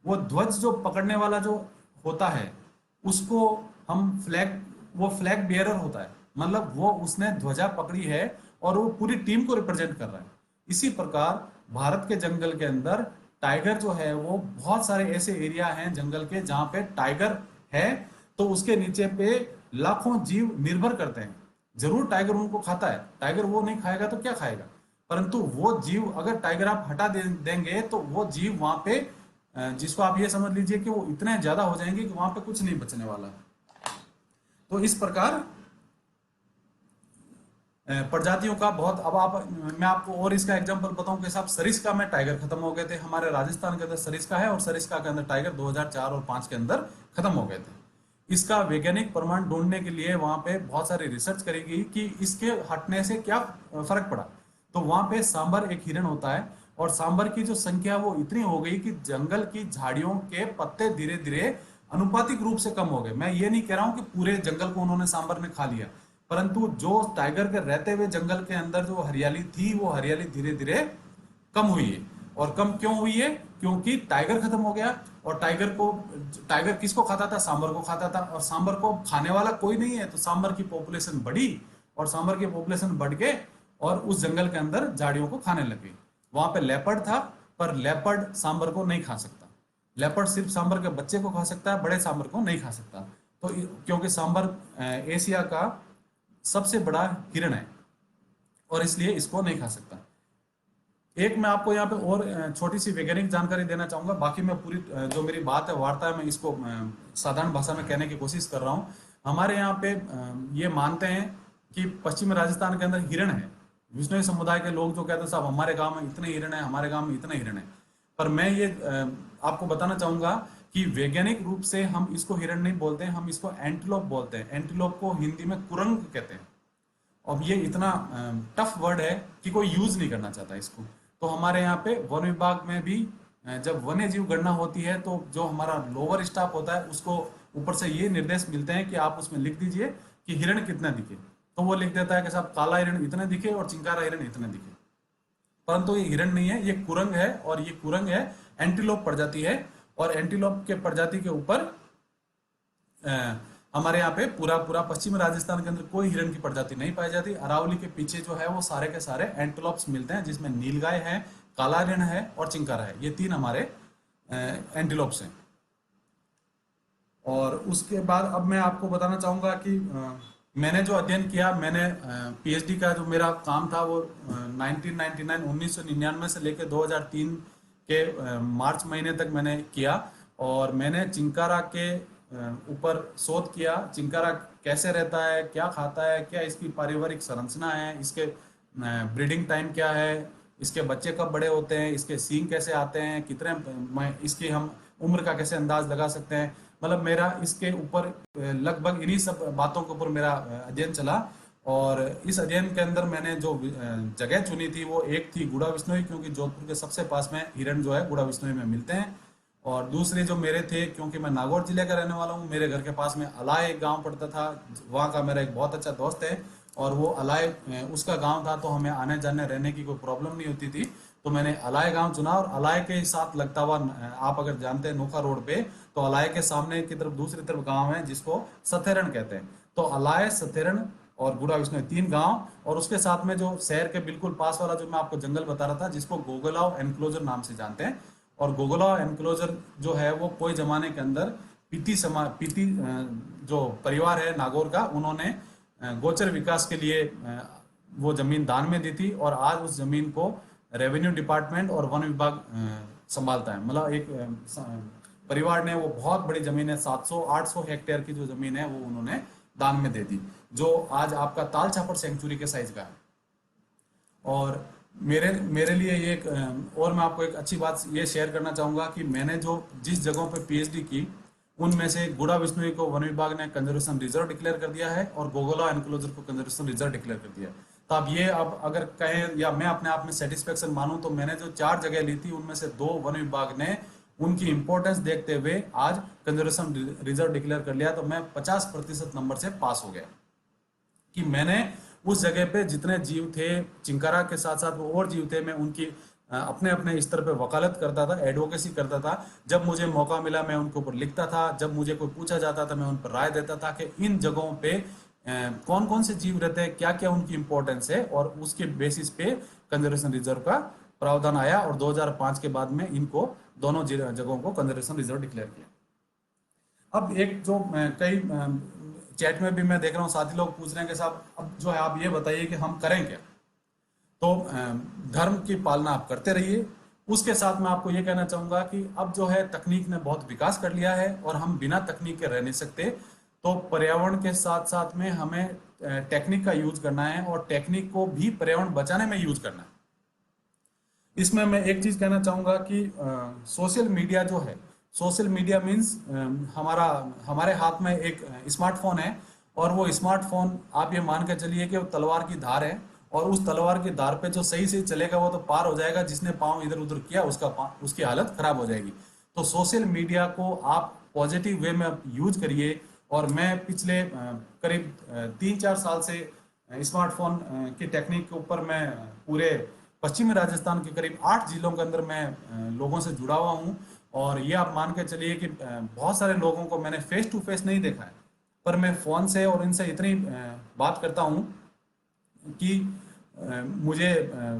वो ध्वज जो पकड़ने वाला जो होता है उसको हम फ्लैग, वो फ्लैग बियरर होता है, मतलब वो उसने ध्वजा पकड़ी है और वो पूरी टीम को रिप्रेजेंट कर रहा है। इसी प्रकार भारत के जंगल के अंदर टाइगर जो है वो बहुत सारे ऐसे एरिया हैं जंगल के जहां पे टाइगर है, तो उसके नीचे पे लाखों जीव निर्भर करते हैं। जरूर टाइगर उनको खाता है, टाइगर वो नहीं खाएगा तो क्या खाएगा, परंतु वो जीव अगर टाइगर आप हटा देंगे तो वो जीव वहां पे जिसको आप ये समझ लीजिए कि वो इतने ज्यादा हो जाएंगे कि वहां पे कुछ नहीं बचने वाला। तो इस प्रकार प्रजातियों का बहुत, अब आप, मैं आपको और इसका एग्जांपल बताऊं कि साहब सरिस्का में टाइगर खत्म हो गए थे, हमारे राजस्थान के अंदर सरिस्का है और सरिस्का के अंदर टाइगर 2004 और 5 के अंदर खत्म हो गए थे। इसका वैज्ञानिक प्रमाण ढूंढने के लिए वहां पे बहुत सारी रिसर्च करी गई कि इसके हटने से क्या फर्क पड़ा। तो वहां पे सांबर एक हिरण होता है और सांबर की जो संख्या वो इतनी हो गई कि जंगल की झाड़ियों के पत्ते धीरे धीरे अनुपातिक रूप से कम हो गए। मैं ये नहीं कह रहा हूं कि पूरे जंगल को उन्होंने सांबर ने खा लिया, परंतु जो टाइगर के रहते हुए जंगल के अंदर जो हरियाली थी वो हरियाली धीरे धीरे कम हुई है। और कम क्यों हुई है? क्योंकि टाइगर खत्म हो गया। और टाइगर किसको खाता था? सांबर को खाता था, और सांबर को खाने वाला कोई नहीं है, तो सांबर की पॉपुलेशन बढ़ी और सांबर की पॉपुलेशन बढ़ के और उस जंगल के अंदर झाड़ियों को खाने लगी। वहां पे लेपर्ड था, पर लेपर्ड सांबर को नहीं खा सकता। लेपर्ड सिर्फ सांबर के बच्चे को खा सकता है, बड़े सांबर को नहीं खा सकता। तो क्योंकि सांबर एशिया का सबसे बड़ा हिरण है और इसलिए इसको नहीं खा सकता। एक मैं आपको यहाँ पे और छोटी सी वैज्ञानिक जानकारी देना चाहूंगा, बाकी मैं पूरी जो मेरी बात है, वार्ता है, मैं इसको साधारण भाषा में कहने की कोशिश कर रहा हूँ। हमारे यहाँ पे ये मानते हैं कि पश्चिमी राजस्थान के अंदर हिरण है। विष्णु समुदाय के लोग जो कहते हैं साहब हमारे गांव में इतने हिरण है, हमारे गांव में इतने हिरण है, पर मैं ये आपको बताना चाहूंगा कि वैज्ञानिक रूप से हम इसको हिरण नहीं बोलते हैं, हम इसको एंटीलोप बोलते हैं। एंटीलोप को हिंदी में कुरंग कहते हैं। अब ये इतना टफ वर्ड है कि कोई यूज नहीं करना चाहता इसको। तो हमारे यहाँ पे वन विभाग में भी जब वन्य जीव गणना होती है तो जो हमारा लोअर स्टाफ होता है उसको ऊपर से ये निर्देश मिलते हैं कि आप उसमें लिख दीजिए कि हिरण कितना दिखे। तो वो लिख देता है कि साहब काला हिरण इतने दिखे और चिंकारा हिरण इतने दिखे, परंतु ये हिरण नहीं है, ये कुरंग है। और ये कुरंग है, एंटीलोप प्रजाति है। और एंटीलोप के प्रजाति के ऊपर हमारे यहाँ पे पूरा पूरा पश्चिमी राजस्थान के अंदर कोई हिरण की प्रजाति नहीं पाई जाती। अरावली के पीछे जो है वो सारे के सारे एंटीलोप्स मिलते हैं, जिसमें नीलगाय है, काला हिरण है और चिंकारा है। ये तीन हमारे एंटीलोप्स हैं। और उसके बाद अब मैं आपको बताना चाहूंगा कि मैंने जो अध्ययन किया, मैंने पीएचडी का जो मेरा काम था वो 1999 से लेकर 2003 के मार्च महीने तक मैंने किया। और मैंने चिंकारा के ऊपर शोध किया। चिंकारा कैसे रहता है, क्या खाता है, क्या इसकी पारिवारिक संरचना है, इसके ब्रीडिंग टाइम क्या है, इसके बच्चे कब बड़े होते हैं, इसके सींग कैसे आते हैं, कितने, इसकी हम उम्र का कैसे अंदाज लगा सकते हैं। मतलब मेरा इसके ऊपर लगभग इन्हीं सब बातों के ऊपर मेरा अध्ययन चला। और इस अध्ययन के अंदर मैंने जो जगह चुनी थी वो एक थी गुड़ा विश्नोई, क्योंकि जोधपुर के सबसे पास में हिरण जो है गुड़ा विश्नोई में मिलते हैं। और दूसरे जो मेरे थे, क्योंकि मैं नागौर जिले का रहने वाला हूँ, मेरे घर के पास में अलाय एक गांव पड़ता था, वहाँ का मेरा एक बहुत अच्छा दोस्त है और वो अलाय उसका गांव था, तो हमें आने जाने रहने की कोई प्रॉब्लम नहीं होती थी। तो मैंने अलाय गांव चुना। और अलाय के साथ लगता हुआ, आप अगर जानते हैं नोखा रोड पे, तो अलाय के सामने की तरफ दूसरी तरफ गांव है जिसको सथेरण कहते हैं। तो अलाय, सथेरण और गुड़ा विश्नोई, तीन गांव। और उसके साथ में जो शहर के बिल्कुल पास वाला जो मैं आपको जंगल बता रहा था, जिसको गोगलाव एनक्लोजर नाम से जानते हैं। और गोगलाव एनक्लोजर जो है वो कोई जमाने के अंदर पीती जो परिवार है नागौर का, उन्होंने गोचर विकास के लिए वो जमीन दान में दी थी, और आज उस जमीन को रेवेन्यू डिपार्टमेंट और वन विभाग संभालता है। मतलब एक परिवार ने वो बहुत बड़ी जमीन है, 700-800 हेक्टेयर की जो जमीन है वो उन्होंने दान में दे दी, जो आज आपका ताल छापर सेंचुरी के साइज का है। और मेरे लिए ये एक और मैं आपको एक अच्छी बात ये शेयर करना चाहूँगा कि मैंने जो जिस जगहों पे पीएचडी की, उनमें से गुड़ा विष्णुई को वन विभाग ने कंजर्वेशन रिजर्व डिक्लेयर कर दिया है, और गोगोला एनक्लोजर को कंजर्वेशन रिजर्व डिक्लेयर कर दिया है। तो अब ये अब अगर कहें या मैं अपने आप में सेटिस्फेक्शन मानूं, तो मैंने जो 4 जगह ली थी उनमें से 2 वन विभाग ने उनकी इंपॉर्टेंस देखते हुए आज कंजर्वेशन रिजर्व डिक्लेयर कर लिया। तो मैं 50% नंबर से पास हो गया कि मैंने उस जगह पे जितने जीव थे, चिंकारा के साथ साथ वो और जीव थे, मैं उनकी अपने अपने स्तर पे वकालत करता था, एडवोकेसी करता था। जब मुझे मौका मिला मैं उनके ऊपर लिखता था, जब मुझे कोई पूछा जाता था मैं उन पर राय देता था कि इन जगहों पे कौन कौन से जीव रहते हैं, क्या क्या उनकी इंपॉर्टेंस है, और उसके बेसिस पे कंजर्वेशन रिजर्व का प्रावधान आया, और 2005 के बाद में इनको दोनों जगहों को कंजर्वेशन रिजर्व डिक्लेयर किया। अब एक जो कई चैट में भी मैं देख रहा हूँ साथी लोग पूछ रहे हैं कि साहब अब जो है आप ये बताइए कि हम करें क्या। तो धर्म की पालना आप करते रहिए। उसके साथ मैं आपको ये कहना चाहूंगा कि अब जो है तकनीक ने बहुत विकास कर लिया है, और हम बिना तकनीक के रह नहीं सकते। तो पर्यावरण के साथ साथ में हमें टेक्निक का यूज करना है, और टेक्निक को भी पर्यावरण बचाने में यूज करना है। इसमें मैं एक चीज कहना चाहूंगा कि सोशल मीडिया जो है, सोशल मीडिया मीन्स हमारे हाथ में एक स्मार्टफोन है, और वो स्मार्टफोन आप ये मान के चलिए कि वो तलवार की धार है, और उस तलवार की धार पे जो सही से चलेगा वो तो पार हो जाएगा, जिसने पाँव इधर उधर किया उसकी हालत खराब हो जाएगी। तो सोशल मीडिया को आप पॉजिटिव वे में यूज करिए। और मैं पिछले करीब 3-4 साल से स्मार्टफोन की टेक्निक के ऊपर मैं पूरे पश्चिमी राजस्थान के करीब 8 जिलों के अंदर मैं लोगों से जुड़ा हुआ हूँ। और ये आप मान के चलिए कि बहुत सारे लोगों को मैंने फेस टू फेस नहीं देखा है, पर मैं फ़ोन से और इनसे इतनी बात करता हूँ कि मुझे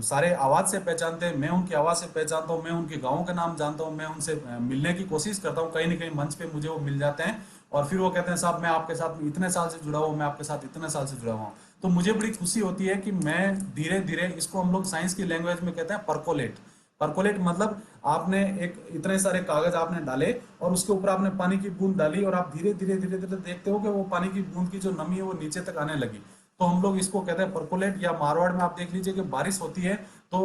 सारे आवाज़ से पहचानते हैं, मैं उनकी आवाज़ से पहचानता हूँ, मैं उनके गाँव का नाम जानता हूँ, मैं उनसे मिलने की कोशिश करता हूँ, कहीं ना कहीं मंच पे मुझे वो मिल जाते हैं, और फिर वो कहते हैं साहब मैं आपके साथ इतने साल से जुड़ा हुआ हूँ, मैं आपके साथ इतने साल से जुड़ा हुआ हूँ। तो मुझे बड़ी खुशी होती है कि मैं धीरे धीरे, इसको हम लोग साइंस की लैंग्वेज में कहते हैं परकोलेट मतलब आपने एक इतने सारे कागज आपने डाले और उसके ऊपर आपने पानी की बूंद डाली, और आप धीरे धीरे धीरे धीरे देखते हो कि वो पानी की बूंद की जो नमी है वो नीचे तक आने लगी। तो हम लोग इसको कहते हैं परकोलेट। या मारवाड़ में आप देख लीजिए कि बारिश होती है तो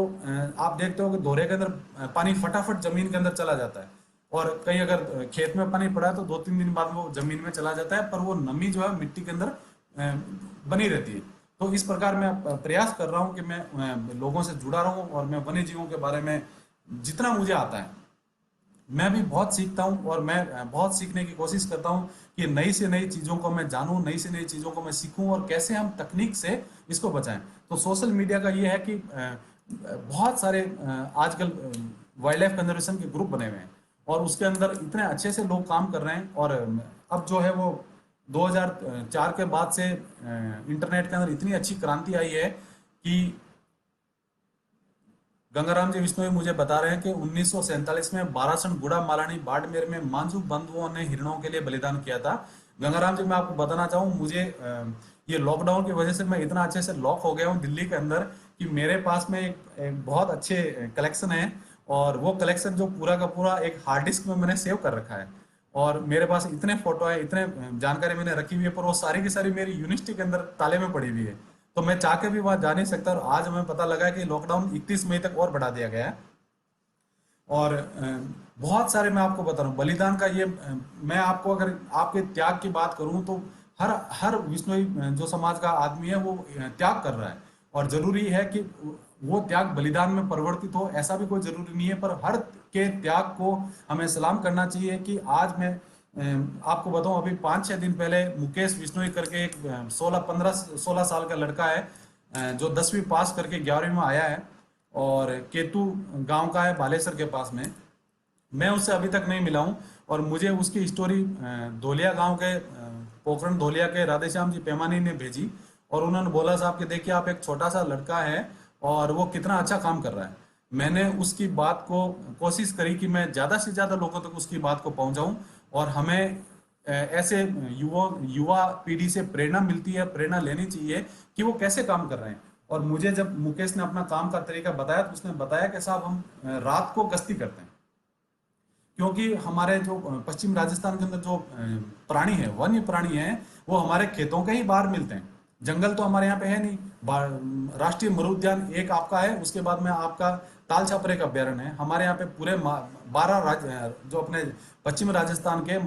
आप देखते हो कि दोहरे के अंदर पानी फटाफट जमीन के अंदर चला जाता है, और कहीं अगर खेत में पानी पड़ा है तो 2-3 दिन बाद वो जमीन में चला जाता है, पर वो नमी जो है मिट्टी के अंदर बनी रहती है। तो इस प्रकार मैं प्रयास कर रहा हूँ कि मैं लोगों से जुड़ा रहूं, और मैं वन्य जीवों के बारे में जितना मुझे आता है मैं भी बहुत सीखता हूँ, और मैं बहुत सीखने की कोशिश करता हूँ कि नई से नई चीज़ों को मैं जानूँ, नई से नई चीज़ों को मैं सीखूँ, और कैसे हम तकनीक से इसको बचाएं। तो सोशल मीडिया का ये है कि बहुत सारे आजकल वाइल्ड लाइफ कंजर्वेशन के ग्रुप बने हुए हैं, और उसके अंदर इतने अच्छे से लोग काम कर रहे हैं। और अब जो है वो 2004 के बाद से इंटरनेट के अंदर इतनी अच्छी क्रांति आई है कि गंगाराम जी विश्नोई मुझे बता रहे हैं कि 1947 में बारासन, गुड़ा, मालानी, बाड़मेर में मांझू बंधुओं ने हिरणों के लिए बलिदान किया था। गंगाराम जी मैं आपको बताना चाहूँ, मुझे ये लॉकडाउन की वजह से मैं इतना अच्छे से लॉक हो गया हूँ दिल्ली के अंदर कि मेरे पास में एक बहुत अच्छे कलेक्शन है, और वो कलेक्शन जो पूरा का पूरा एक हार्ड डिस्क में मैंने सेव कर रखा है, और मेरे पास इतने फोटो है, इतने जानकारी मैंने रखी हुई है, पर वो सारी की सारी मेरी यूनिवर्सिटी के अंदर ताले में पड़ी हुई है, तो मैं चाह के भी वहां जा नहीं सकता। और आज हमें पता लगा कि लॉकडाउन 31 मई तक और बढ़ा दिया गया है। और बहुत सारे मैं आपको बता रहा हूँ बलिदान का ये मैं आपको अगर आपके त्याग की बात करूँ तो हर विष्णुई जो समाज का आदमी है वो त्याग कर रहा है, और जरूरी है कि वो त्याग बलिदान में परिवर्तित हो, ऐसा भी कोई जरूरी नहीं है, पर हर के त्याग को हमें सलाम करना चाहिए। कि आज मैं आपको बताऊं, अभी 5-6 दिन पहले मुकेश विश्नोई करके एक 16 साल का लड़का है जो 10वीं पास करके 11वीं में आया है, और केतु गांव का है बालेसर के पास में। मैं उससे अभी तक नहीं मिला हूं, और मुझे उसकी स्टोरी धोलिया गांव के पोखरण धोलिया के राधेश्याम जी पेमानी ने भेजी, और उन्होंने बोला साहब कि देखिए आप एक छोटा सा लड़का है और वो कितना अच्छा काम कर रहा है। मैंने उसकी बात को कोशिश करी कि मैं ज़्यादा से ज़्यादा लोगों तक उसकी बात को पहुंचाऊं, और हमें ऐसे युवा युवा पीढ़ी से प्रेरणा मिलती है, प्रेरणा लेनी चाहिए कि वो कैसे काम कर रहे हैं। और मुझे जब मुकेश ने अपना काम का तरीका बताया तो उसने बताया कि साहब हम रात को गश्ती करते हैं, क्योंकि हमारे जो पश्चिम राजस्थान के अंदर जो प्राणी है, वन्य प्राणी है, वो हमारे खेतों के ही बाहर मिलते हैं। जंगल तो हमारे यहाँ पे है नहीं। राष्ट्रीय मरु उद्यान एक आपका है, उसके बाद में आपका ताल छापर एक अभ्यारण्य है। हमारे यहाँ पे पूरे 12 जो अपने पश्चिम राजस्थान के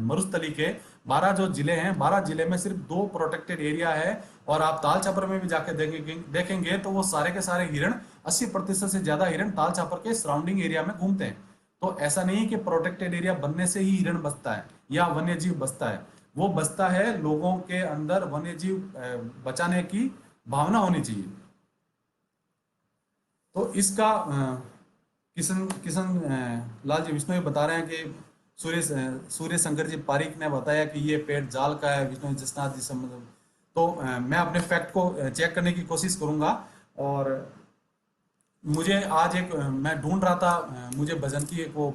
मरुस्थली के 12 जो जिले हैं, 12 जिले में सिर्फ 2 प्रोटेक्टेड एरिया है। और आप ताल छापर में भी जाके देखेंगे तो वो सारे के सारे हिरण, 80% से ज्यादा हिरण ताल छापर के सराउंडिंग एरिया में घूमते हैं। तो ऐसा नहीं कि प्रोटेक्टेड एरिया बनने से ही हिरण बसता है या वन्य जीव बसता है। वो बसता है, लोगों के अंदर वन्य जीव बचाने की भावना होनी चाहिए। तो इसका किशन किशन लाल जी विष्णु बता रहे हैं कि सूर्य शंकर जी पारिक ने बताया कि ये पेड़ जाल का है, विष्णु जसनाथ जी संबंध। तो मैं अपने फैक्ट को चेक करने की कोशिश करूंगा। और मुझे आज एक मैं ढूंढ रहा था, मुझे भजन की एक वो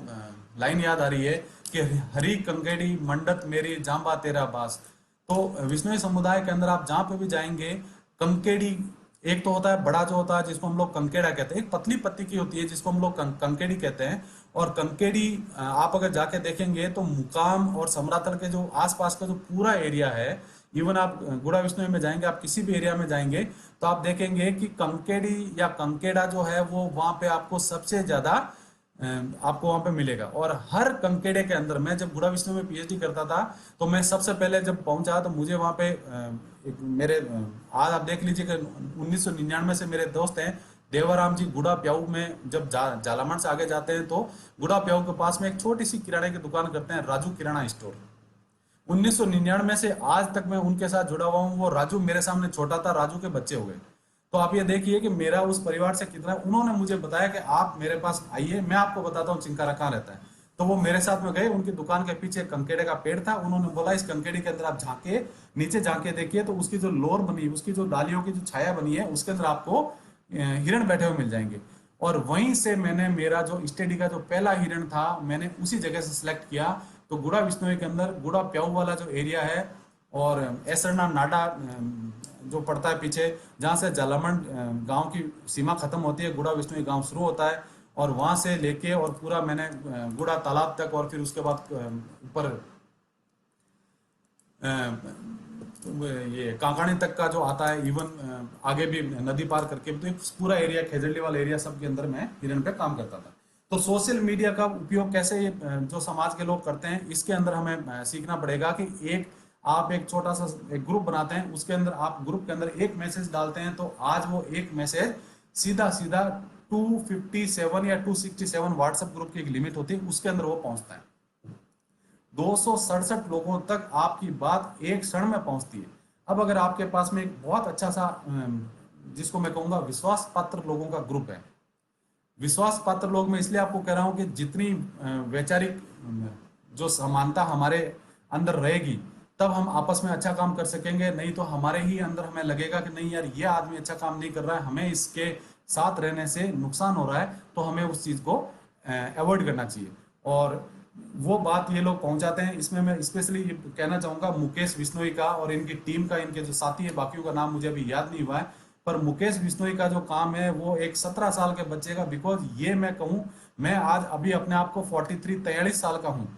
लाइन याद आ रही है कि हरी कंकेड़ी मंडत मेरी जांबा तेरा बास। तो विष्णु समुदाय के अंदर आप जहाँ पे भी जाएंगे, कंकेड़ी एक तो होता है बड़ा जो होता है जिसको हम लोग कंकेड़ा कहते हैं, एक पतली पत्ती की होती है जिसको हम लोग कंकेड़ी कहते हैं। और कंकेड़ी आप अगर जाके देखेंगे तो मुकाम और समरातल के जो आसपास का जो पूरा एरिया है, इवन आप गुड़ा विष्णु में जाएंगे, आप किसी भी एरिया में जाएंगे तो आप देखेंगे कि कंकेड़ी या कंकेड़ा जो है वो वहां पे आपको सबसे ज्यादा आपको वहां पे मिलेगा। और हर कंकेड़े के अंदर, मैं जब गुड़ा विष्णु में पीएचडी करता था तो मैं सबसे पहले जब पहुंचा तो मुझे वहां पे एक मेरे आज आप देख लीजिए कि 1999 से मेरे दोस्त हैं देवाराम जी, गुड़ा प्याऊ में जब जालामण से आगे जाते हैं तो गुड़ा प्याऊ के पास में एक छोटी सी किराने की दुकान करते हैं, राजू किराना स्टोर। 1999 से आज तक मैं उनके साथ जुड़ा हुआ हूँ। वो राजू मेरे सामने छोटा था, राजू के बच्चे हो गए। तो आप ये देखिए कि मेरा उस परिवार से कितना, उन्होंने मुझे बताया कि आप मेरे पास आइए, मैं आपको बताता हूँ चिंकारा कहाँ रहता है। तो वो मेरे साथ में गए, उनकी दुकान के पीछे कंकेड़े का पेड़ था। उन्होंने बोला इस कंकेड़ी के अंदर आप झांके, नीचे झांके देखिए तो उसकी जो लोर बनी, उसकी जो डालियों की जो छाया बनी है, उसके अंदर आपको हिरण बैठे हुए मिल जाएंगे। और वहीं से मैंने मेरा जो स्टडी का जो पहला हिरण था, मैंने उसी जगह से सिलेक्ट किया। तो गुड़ा विष्णु के अंदर गुड़ा प्याऊ वाला जो एरिया है और एसरना नाडा जो पड़ता है पीछे, जहाँ से जालामण गांव की सीमा खत्म होती है, गुड़ा विष्णु गांव शुरू होता है। और वहां से लेके और पूरा मैंने गुड़ा तालाब तक, और फिर उसके बाद ऊपर ये कांकाणी तक का जो आता है, इवन आगे भी नदी पार करके, तो पूरा एरिया खेजड़ली वाला एरिया सब के अंदर मैं हिरण पे काम करता था। तो सोशल मीडिया का उपयोग कैसे ये जो समाज के लोग करते हैं, इसके अंदर हमें सीखना पड़ेगा कि आप एक छोटा सा एक ग्रुप बनाते हैं, उसके अंदर आप ग्रुप के अंदर एक मैसेज डालते हैं तो आज वो एक मैसेज सीधा सीधा 257 या 267 व्हाट्सएप ग्रुप की एक लिमिट होती है, उसके अंदर वो पहुंचता है। 267 लोगों तक आपकी बात एक क्षण में पहुंचती है। अब अगर आपके पास में एक बहुत अच्छा सा जिसको मैं कहूंगा विश्वास पात्र लोगों का ग्रुप है, विश्वास पात्र लोग मैं इसलिए आपको कह रहा हूं कि जितनी वैचारिक जो समानता हमारे अंदर रहेगी तब हम आपस में अच्छा काम कर सकेंगे। नहीं तो हमारे ही अंदर हमें लगेगा कि नहीं यार ये आदमी अच्छा काम नहीं कर रहा है, हमें इसके साथ रहने से नुकसान हो रहा है, तो हमें उस चीज को अवॉइड करना चाहिए। और वो बात ये लोग पहुंचाते हैं। इसमें मैं स्पेशली ये कहना चाहूंगा मुकेश बिश्नोई का और इनकी टीम का, इनके जो साथी है, बाकियों का नाम मुझे अभी याद नहीं हुआ है, पर मुकेश बिश्नोई का जो काम है वो एक 17 साल के बच्चे का, बिकॉज ये मैं कहूँ, मैं आज अभी अपने आप को 43 साल का हूँ,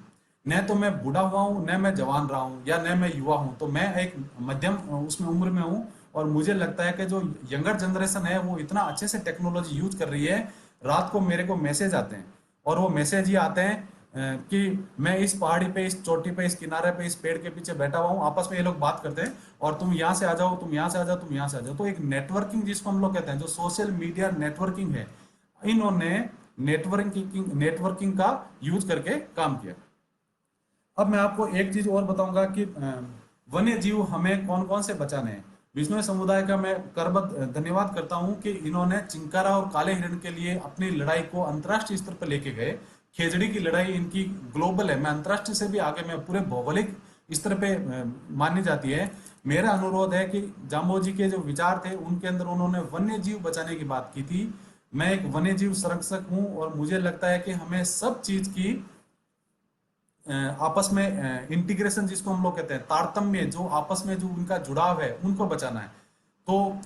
न तो मैं बूढ़ा हुआ हूँ, न मैं जवान रहा हूँ, या न मैं युवा हूँ, तो मैं एक मध्यम उसमें उम्र में हूँ। और मुझे लगता है कि जो यंगर जनरेशन है वो इतना अच्छे से टेक्नोलॉजी यूज कर रही है। रात को मेरे को मैसेज आते हैं, और वो मैसेज ये आते हैं कि मैं इस पहाड़ी पे, इस चोटी पे, इस किनारे पे, इस पेड़ के पीछे बैठा हुआ हूँ, आपस में ये लोग बात करते हैं, और तुम यहाँ से आ जाओ, तुम यहाँ से आ जाओ, तुम यहाँ से आ जाओ। तो एक नेटवर्किंग जिसको हम लोग कहते हैं, जो सोशल मीडिया नेटवर्किंग है, इन्होंने नेटवर्किंग का यूज करके काम किया। अब मैं आपको एक चीज और बताऊंगा कि वन्य जीव हमें कौन कौन से बचाने हैं। विष्णु समुदाय का मैं करबद्ध धन्यवाद करता हूं कि इन्होंने चिंकारा और काले हिरण के लिए अपनी लड़ाई को अंतर्राष्ट्रीय स्तर पर लेके गए। खेजड़ी की लड़ाई इनकी ग्लोबल है, मैं अंतर्राष्ट्रीय से भी आगे, मैं पूरे भौगोलिक स्तर पे मानी जाती है। मेरा अनुरोध है कि जाम्बो जी के जो विचार थे उनके अंदर उन्होंने वन्य जीव बचाने की बात की थी। मैं एक वन्य जीव संरक्षक हूं और मुझे लगता है कि हमें सब चीज की आपस में इंटीग्रेशन जिसको हम लोग कहते हैं, तारतम्य, जो आपस में जो उनका जुड़ाव है उनको बचाना है। तो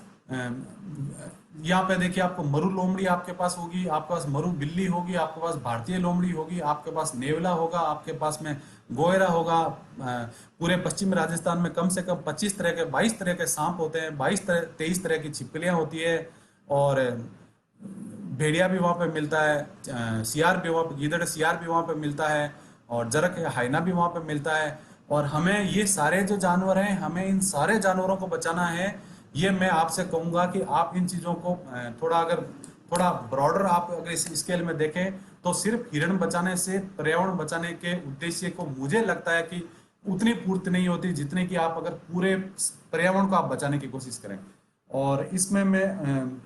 यहाँ पे देखिए, आपको मरु लोमड़ी आपके पास होगी, आपके पास मरु बिल्ली होगी, आपके पास भारतीय लोमड़ी होगी, आपके पास नेवला होगा, आपके पास में गोयरा होगा। पूरे पश्चिमी राजस्थान में कम से कम 25 तरह के 22 तरह के सांप होते हैं, 23 तरह की छिपकलियां होती है, और भेड़िया भी वहाँ पे मिलता है, सियार भी वहाँ पे, गीदड़ सियार भी वहाँ पे मिलता है, और जरक हाइना भी वहाँ पे मिलता है। और हमें ये सारे जो जानवर हैं, हमें इन सारे जानवरों को बचाना है। ये मैं आपसे कहूँगा कि आप इन चीज़ों को थोड़ा ब्रॉडर आप अगर इस स्केल में देखें, तो सिर्फ हिरण बचाने से, पर्यावरण बचाने के उद्देश्य को मुझे लगता है कि उतनी पूर्ति नहीं होती जितने कि आप अगर पूरे पर्यावरण को आप बचाने की कोशिश करें। और इसमें मैं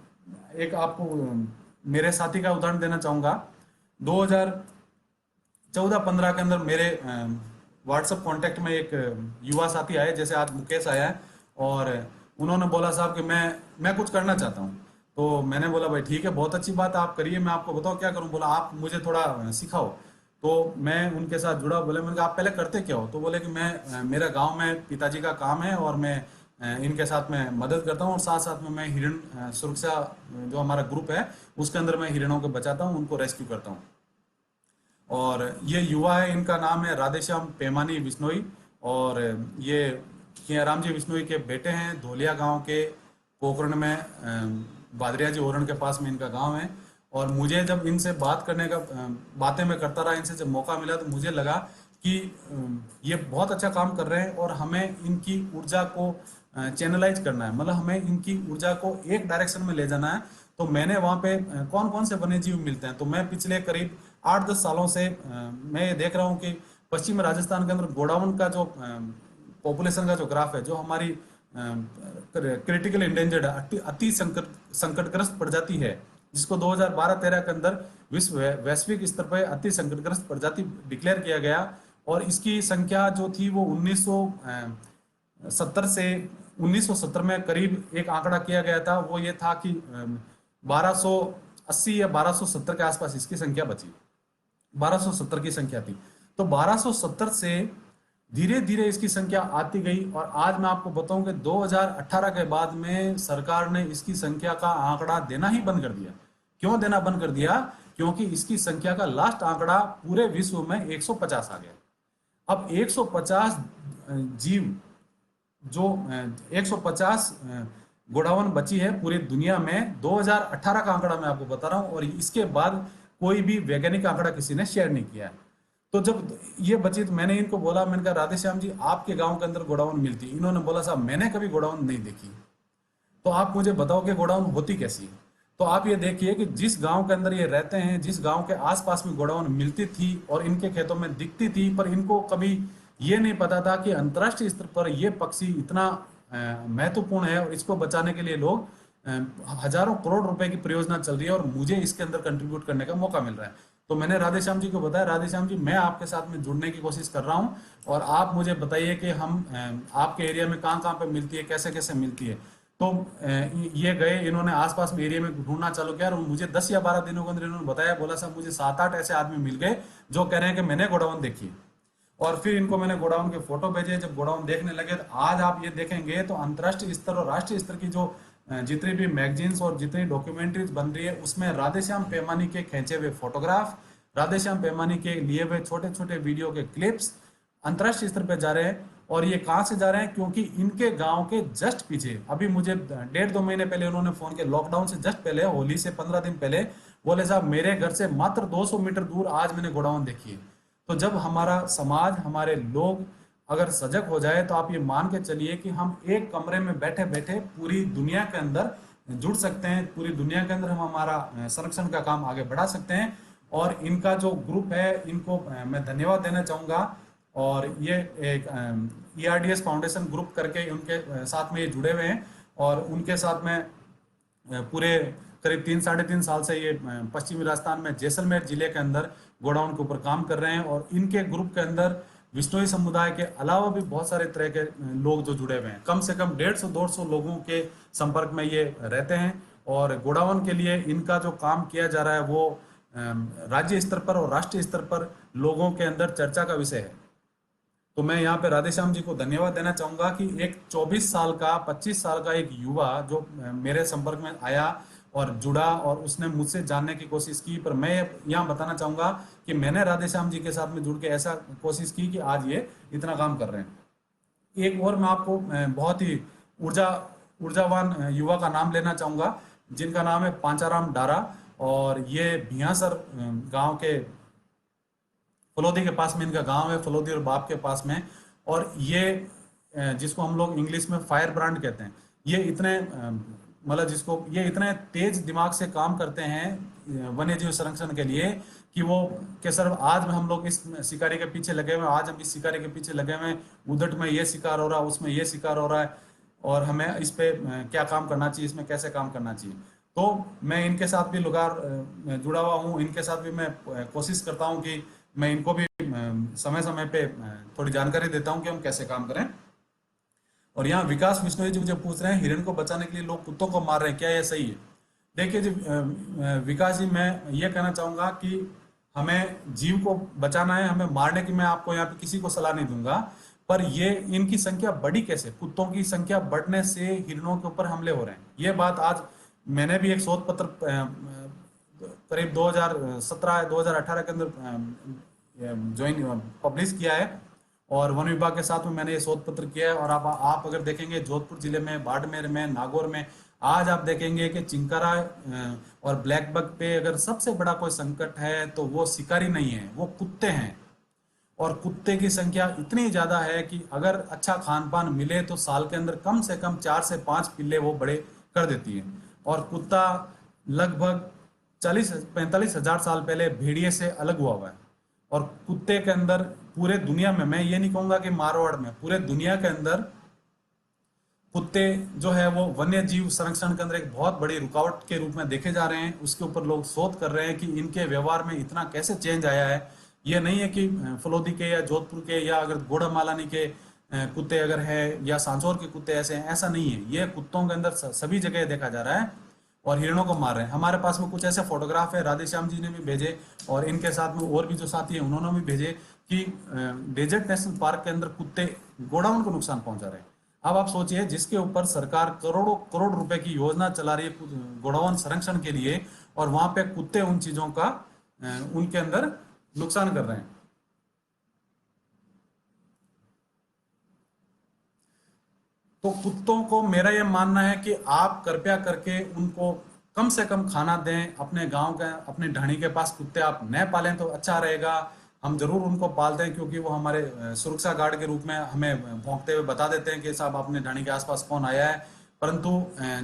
एक आपको मेरे साथी का उदाहरण देना चाहूँगा। 2014-15 के अंदर मेरे व्हाट्सएप कांटेक्ट में एक युवा साथी आए, जैसे आज मुकेश आया है, और उन्होंने बोला साहब कि मैं कुछ करना चाहता हूँ। तो मैंने बोला भाई ठीक है, बहुत अच्छी बात है, आप करिए, मैं आपको बताऊँ क्या करूँ। बोला आप मुझे थोड़ा सिखाओ। तो मैं उनके साथ जुड़ा। बोले, मैंने कहा आप पहले करते क्या हो? तो बोले कि मैं मेरा गांव में पिताजी का काम है, और मैं इनके साथ में मदद करता हूँ, और साथ साथ में मैं हिरण सुरक्षा जो हमारा ग्रुप है उसके अंदर मैं हिरणों को बचाता हूँ, उनको रेस्क्यू करता हूँ। और ये युवा है, इनका नाम है राधेश्याम पेमानी बिश्नोई, और ये खियाराम जी बिश्नोई के बेटे हैं। धोलिया गांव के पोखरण में बादरिया जी ओरण के पास में इनका गांव है। और मुझे जब इनसे बात करने का बातें मैं करता रहा, इनसे जब मौका मिला, तो मुझे लगा कि ये बहुत अच्छा काम कर रहे हैं, और हमें इनकी ऊर्जा को चैनलाइज करना है, मतलब हमें इनकी ऊर्जा को एक डायरेक्शन में ले जाना है। तो मैंने वहाँ पे कौन कौन से वन्य जीव मिलते हैं, तो मैं पिछले करीब 8-10 सालों से मैं ये देख रहा हूँ कि पश्चिमी राजस्थान के अंदर गोडाउन का जो पॉपुलेशन का जो ग्राफ है, जो हमारी क्रिटिकल इंडेंजर्ड अति संकटग्रस्त प्रजाति है, जिसको 2012-13 के अंदर विश्व वैश्विक स्तर पर अति संकटग्रस्त प्रजाति डिक्लेयर किया गया। और इसकी संख्या जो थी वो 1970 में करीब एक आंकड़ा किया गया था, वो ये था कि 1280 या 1270 के आसपास इसकी संख्या बची, 1270 की संख्या थी। तो 1270 से धीरे धीरे इसकी संख्या आती गई, और आज मैं आपको बताऊं कि 2018 के बाद में सरकार ने इसकी संख्या का आंकड़ा देना ही बंद कर दिया। क्यों देना बंद कर दिया? क्योंकि इसकी संख्या का लास्ट आंकड़ा पूरे विश्व में 150 आ गया। अब 150 जीव, जो 150 गोडाउन बची है पूरी दुनिया में, 2018 का आंकड़ा मैं आपको बता रहा हूं, और इसके बाद कोई भी वैज्ञानिक आंकड़ा किसी ने शेयर नहीं किया है। तो जब ये बची, तो मैंने इनको बोला, मैंने कहा राधेश्याम जी आपके गांव के अंदर गोडाउन मिलती? इन्होंने बोला साहब मैंने कभी गोडाउन नहीं देखी। तो आप मुझे बताओ कि गोडाउन होती कैसी है? तो आप ये देखिए कि जिस गांव के अंदर ये रहते हैं, जिस गांव के आसपास में गोडाउन मिलती थी और इनके खेतों में दिखती थी, पर इनको कभी ये नहीं पता था कि अंतर्राष्ट्रीय स्तर पर ये पक्षी इतना महत्वपूर्ण है, और इसको बचाने के लिए लोग हजारों करोड़ रुपए की परियोजना चल रही है, और मुझे इसके अंदर कंट्रीब्यूट करने का मौका मिल रहा है। तो मैंने राधेश्याम जी को बताया, राधेश्याम जी मैं आपके साथ में जुड़ने की कोशिश कर रहा हूँ, और आप मुझे बताइए कि हम आपके एरिया में कहाँ कहाँ पे मिलती है, कैसे कैसे मिलती है। तो ये गए, इन्होंने आसपास में एरिया में ढूंढना चालू किया, और मुझे 10 या 12 दिनों के अंदर इन्होंने बताया, बोला साहब मुझे 7-8 ऐसे आदमी मिल गए जो कह रहे हैं कि मैंने गोडाउन देखी। और फिर इनको मैंने गोडाउन के फोटो भेजे। जब गोडाउन देखने लगे, तो आज आप ये देखेंगे तो अंतर्राष्ट्रीय स्तर और राष्ट्रीय स्तर की जो जितनी भी मैगजीन्स और जितनी डॉक्यूमेंट्रीज बन रही है, उसमें राधेश्याम पेमानी के खींचे हुए फोटोग्राफ, राधेश्याम पेमानी के लिए हुए छोटे छोटे वीडियो के क्लिप्स अंतर्राष्ट्रीय स्तर पर जा रहे हैं। और ये कहाँ से जा रहे हैं? क्योंकि इनके गांव के जस्ट पीछे, अभी मुझे 1.5-2 महीने पहले उन्होंने फोन किया, लॉकडाउन से जस्ट पहले, होली से 15 दिन पहले, बोले साहब मेरे घर से मात्र 200 मीटर दूर आज मैंने गोडाउन देखी है। तो जब हमारा समाज, हमारे लोग अगर सजग हो जाए, तो आप ये मान के चलिए कि हम एक कमरे में बैठे बैठे पूरी दुनिया के अंदर जुड़ सकते हैं, पूरी दुनिया के अंदर हम हमारा संरक्षण का काम आगे बढ़ा सकते हैं। और इनका जो ग्रुप है, इनको मैं धन्यवाद देना चाहूँगा। और ये एक ERDS फाउंडेशन ग्रुप करके उनके साथ में ये जुड़े हुए हैं, और उनके साथ में पूरे करीब 3-3.5 साल से ये पश्चिमी राजस्थान में जैसलमेर जिले के अंदर गोडाउन के ऊपर काम कर रहे हैं। और इनके ग्रुप के अंदर विश्नोई समुदाय के अलावा भी बहुत सारे तरह के लोग जो जुड़े हुए हैं, कम से कम 150-200 लोगों के संपर्क में ये रहते हैं। और गोडाउन के लिए इनका जो काम किया जा रहा है, वो राज्य स्तर पर और राष्ट्रीय स्तर पर लोगों के अंदर चर्चा का विषय है। तो मैं यहाँ पे राधेश्याम जी को धन्यवाद देना चाहूंगा कि एक 24 साल का 25 साल का एक युवा जो मेरे संपर्क में आया और जुड़ा और उसने मुझसे जानने की कोशिश की, पर मैं यहाँ बताना चाहूंगा कि मैंने राधेश्याम जी के साथ में जुड़ के ऐसा कोशिश की कि आज ये इतना काम कर रहे हैं। एक और मैं आपको बहुत ही ऊर्जावान युवा का नाम लेना चाहूंगा, जिनका नाम है पांचाराम डारा, और ये भियासर गांव के फलोदी के पास में इनका गांव है, फलोदी और बाप के पास में। और ये जिसको हम लोग इंग्लिश में फायर ब्रांड कहते हैं, ये इतने मतलब जिसको ये इतने तेज दिमाग से काम करते हैं वन्य जीव संरक्षण के लिए कि वो कि सर आज में हम लोग इस शिकारी के पीछे लगे हुए, आज हम इस शिकारी के पीछे लगे हुए, उधट में ये शिकार हो रहा है, उसमें ये शिकार हो रहा है, और हमें इस पे क्या काम करना चाहिए, इसमें कैसे काम करना चाहिए। तो मैं इनके साथ भी लगातार जुड़ा हुआ हूँ, इनके साथ भी मैं कोशिश करता हूँ कि मैं इनको भी समय समय पे थोड़ी जानकारी देता हूँ कि हम कैसे काम करें। और यहाँ विकास बिश्नोई जी मुझे पूछ रहे हैं हिरण को बचाने के लिए लोग कुत्तों को मार रहे हैं, क्या ये सही है? देखिए जी विकास जी, मैं ये कहना चाहूंगा कि हमें जीव को बचाना है, हमें मारने की मैं आपको यहाँ पे किसी को सलाह नहीं दूंगा। पर ये इनकी संख्या बढ़ी कैसे? कुत्तों की संख्या बढ़ने से हिरणों के ऊपर हमले हो रहे हैं। ये बात आज मैंने भी एक शोध पत्र करीब 2017-2018 के अंदर ज्वाइन पब्लिश किया है, और वन विभाग के साथ में मैंने ये शोध पत्र किया है। और आप अगर देखेंगे जोधपुर जिले में, बाड़मेर में, नागौर में, आज आप देखेंगे कि चिंकारा और ब्लैक बग पे अगर सबसे बड़ा कोई संकट है तो वो शिकारी नहीं है, वो कुत्ते हैं। और कुत्ते की संख्या इतनी ज्यादा है कि अगर अच्छा खान पान मिले तो साल के अंदर कम से कम 4 से 5 पिल्ले वो बड़े कर देती है। और कुत्ता लगभग 40-45 हजार साल पहले भेड़िए से अलग हुआ है। और कुत्ते के अंदर पूरे दुनिया में, मैं ये नहीं कहूंगा कि मारवाड़ में, पूरे दुनिया के अंदर कुत्ते जो है वो वन्य जीव संरक्षण के अंदर एक बहुत बड़ी रुकावट के रूप में देखे जा रहे हैं। उसके ऊपर लोग शोध कर रहे हैं कि इनके व्यवहार में इतना कैसे चेंज आया है। ये नहीं है कि फलोदी के या जोधपुर के या अगर गोड़ामालानी के कुत्ते अगर है या सांचौर के कुत्ते ऐसे हैं, ऐसा नहीं है। ये कुत्तों के अंदर सभी जगह देखा जा रहा है और हिरणों को मार रहे हैं। हमारे पास में कुछ ऐसे फोटोग्राफ है, राधेश्याम जी ने भी भेजे और इनके साथ में और भी जो साथी है उन्होंने भी भेजे कि डेजर्ट नेशनल पार्क के अंदर कुत्ते गोडाउन को नुकसान पहुंचा रहे हैं। अब आप सोचिए, जिसके ऊपर सरकार करोड़ों करोड़ रुपए की योजना चला रही है गोडाउन संरक्षण के लिए, और वहां पे कुत्ते उन चीजों का उनके अंदर नुकसान कर रहे हैं। तो कुत्तों को मेरा ये मानना है कि आप कृपया करके उनको कम से कम खाना दें। अपने गांव के, अपने ढाणी के पास कुत्ते आप न पालें तो अच्छा रहेगा। हम जरूर उनको पालते हैं क्योंकि वो हमारे सुरक्षा गार्ड के रूप में हमें भौंकते हुए बता देते हैं कि साहब अपने ढाणी के आसपास कौन आया है। परंतु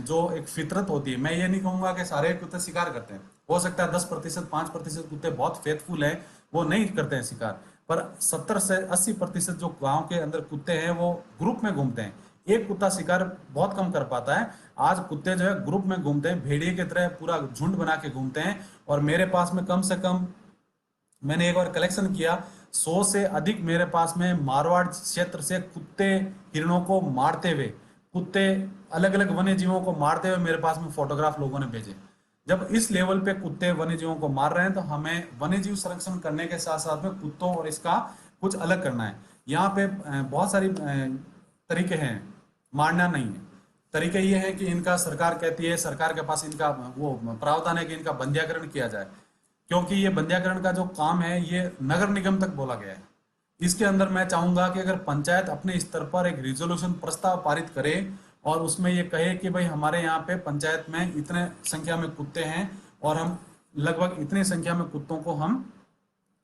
जो एक फितरत होती है, मैं ये नहीं कहूंगा कि सारे कुत्ते शिकार करते हैं। हो सकता है 10%, 5% कुत्ते बहुत फेथफुल हैं, वो नहीं करते हैं शिकार, पर 70 से 80% जो गांव के अंदर कुत्ते हैं वो ग्रुप में घूमते हैं। एक कुत्ता शिकार बहुत कम कर पाता है। आज कुत्ते जो है ग्रुप में घूमते हैं, भेड़िए की तरह पूरा झुंड बना के घूमते हैं। और मेरे पास में कम से कम, मैंने एक बार कलेक्शन किया, 100 से अधिक मेरे पास में मारवाड़ क्षेत्र से कुत्ते हिरणों को मारते हुए, कुत्ते अलग अलग वन्य जीवों को मारते हुए मेरे पास में फोटोग्राफ लोगों ने भेजे। जब इस लेवल पे कुत्ते वन्य जीवों को मार रहे हैं तो हमें वन्य जीव संरक्षण करने के साथ साथ में कुत्तों और इसका कुछ अलग करना है। यहाँ पे बहुत सारी तरीके हैं, मारना नहीं है। तरीके ये है कि इनका, सरकार कहती है, सरकार के पास इनका वो प्रावधान है कि इनका बंध्याकरण किया जाए, क्योंकि ये बंध्याकरण का जो काम है ये नगर निगम तक बोला गया है। इसके अंदर मैं चाहूंगा कि अगर पंचायत अपने स्तर पर एक रिजोल्यूशन प्रस्ताव पारित करे और उसमें ये कहे कि भाई हमारे यहाँ पे पंचायत में इतने संख्या में कुत्ते हैं और हम लगभग इतनी संख्या में कुत्तों को हम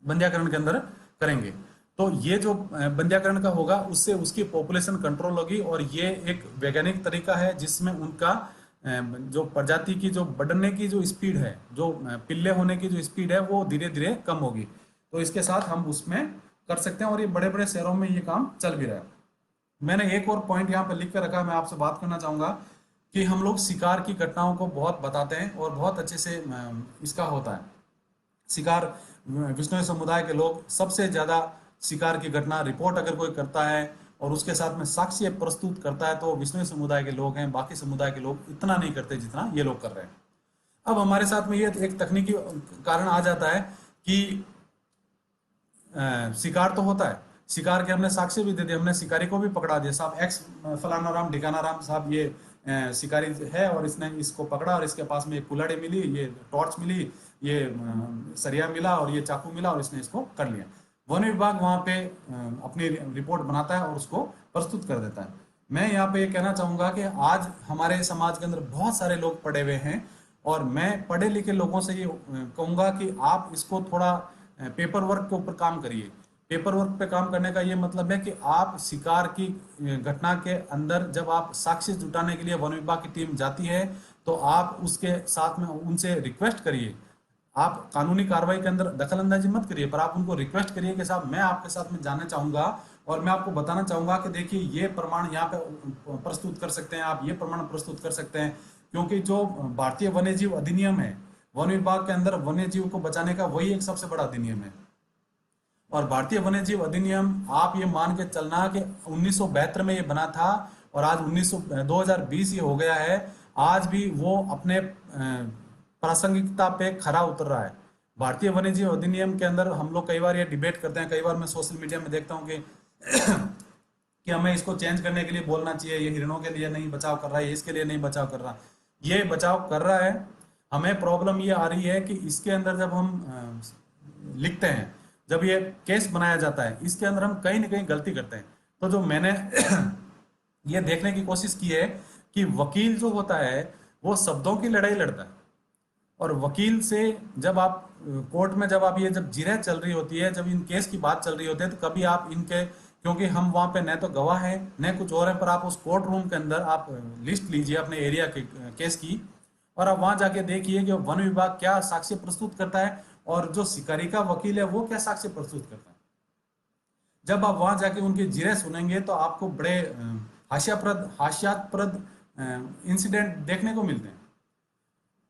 बंध्याकरण के अंदर करेंगे, तो ये जो बंध्याकरण का होगा उससे उसकी पॉपुलेशन कंट्रोल होगी। और ये एक वैज्ञानिक तरीका है जिसमें उनका जो प्रजाति की जो बढ़ने की जो स्पीड है, जो पिल्ले होने की जो स्पीड है वो धीरे धीरे कम होगी। तो इसके साथ हम उसमें कर सकते हैं और ये बड़े बड़े शहरों में ये काम चल भी रहा है। मैंने एक और पॉइंट यहाँ पर लिख कर रखा, मैं आपसे बात करना चाहूंगा कि हम लोग शिकार की घटनाओं को बहुत बताते हैं और बहुत अच्छे से इसका होता है शिकार। विष्णु समुदाय के लोग सबसे ज्यादा शिकार की घटना रिपोर्ट अगर कोई करता है और उसके साथ में साक्ष्य प्रस्तुत करता है तो विष्णु समुदाय के लोग हैं। बाकी समुदाय के लोग इतना नहीं करते जितना ये लोग कर रहे हैं। अब हमारे साथ में ये एक तकनीकी कारण आ जाता है कि शिकार तो होता है, शिकार के हमने साक्ष्य भी दे दिए, हमने शिकारी को भी पकड़ा दिया, साहब एक्स फलाना राम ढिकाना राम साहब ये शिकारी है और इसने इसको पकड़ा और इसके पास में ये कुल्हाड़ी मिली, ये टॉर्च मिली, ये सरिया मिला और ये चाकू मिला और इसने इसको कर लिया। वन विभाग वहां पे अपनी रिपोर्ट बनाता है और उसको प्रस्तुत कर देता है। मैं यहाँ पे ये कहना चाहूंगा कि आज हमारे समाज के अंदर बहुत सारे लोग पढ़े हुए हैं और मैं पढ़े लिखे लोगों से ये कहूंगा कि आप इसको थोड़ा पेपर वर्क के ऊपर काम करिए। पेपर वर्क पे काम करने का ये मतलब है कि आप शिकार की घटना के अंदर जब आप साक्ष्य जुटाने के लिए वन विभाग की टीम जाती है तो आप उसके साथ में उनसे रिक्वेस्ट करिए। आप कानूनी कार्रवाई के अंदर दखल अंदाजी मत करिए, पर आप उनको रिक्वेस्ट करिए कि साहब मैं आपके साथ में जाना चाहूंगा और मैं आपको बताना चाहूंगा कि देखिए ये प्रमाण यहाँ पे प्रस्तुत कर सकते हैं, आप ये प्रमाण प्रस्तुत कर सकते हैं। क्योंकि जो भारतीय वन्य जीव अधिनियम है, वन विभाग के अंदर वन्य जीव को बचाने का वही एक सबसे बड़ा अधिनियम है। और भारतीय वन्य जीव अधिनियम आप ये मान के चलना कि 1972 में ये बना था और आज 2020 ये हो गया है, आज भी वो अपने प्रासंगिकता पे खरा उतर रहा है। भारतीय वन्य जीव अधिनियम के अंदर हम लोग कई बार ये डिबेट करते हैं, कई बार मैं सोशल मीडिया में देखता हूँ कि कि हमें इसको चेंज करने के लिए बोलना चाहिए, ये हिरणों के लिए नहीं बचाव कर रहा है, इसके लिए नहीं बचाव कर रहा, ये बचाव कर रहा है। हमें प्रॉब्लम ये आ रही है कि इसके अंदर जब हम लिखते हैं, जब ये केस बनाया जाता है, इसके अंदर हम कहीं ना कहीं गलती करते हैं। तो जो मैंने ये देखने की कोशिश की है कि वकील जो होता है वो शब्दों की लड़ाई लड़ता है और वकील से जब आप कोर्ट में जब आप ये जब जिरह चल रही होती है, जब इन केस की बात चल रही होती है, तो कभी आप इनके, क्योंकि हम वहां पे न तो गवाह है न कुछ और है, पर आप उस कोर्ट रूम के अंदर आप लिस्ट लीजिए अपने एरिया के केस की और आप वहां जाके देखिए कि वन विभाग क्या साक्ष्य प्रस्तुत करता है और जो शिकारी का वकील है वो क्या साक्ष्य प्रस्तुत करता है। जब आप वहां जाके उनकी जिरह सुनेंगे तो आपको बड़े हास्यास्पद इंसिडेंट देखने को मिलते हैं।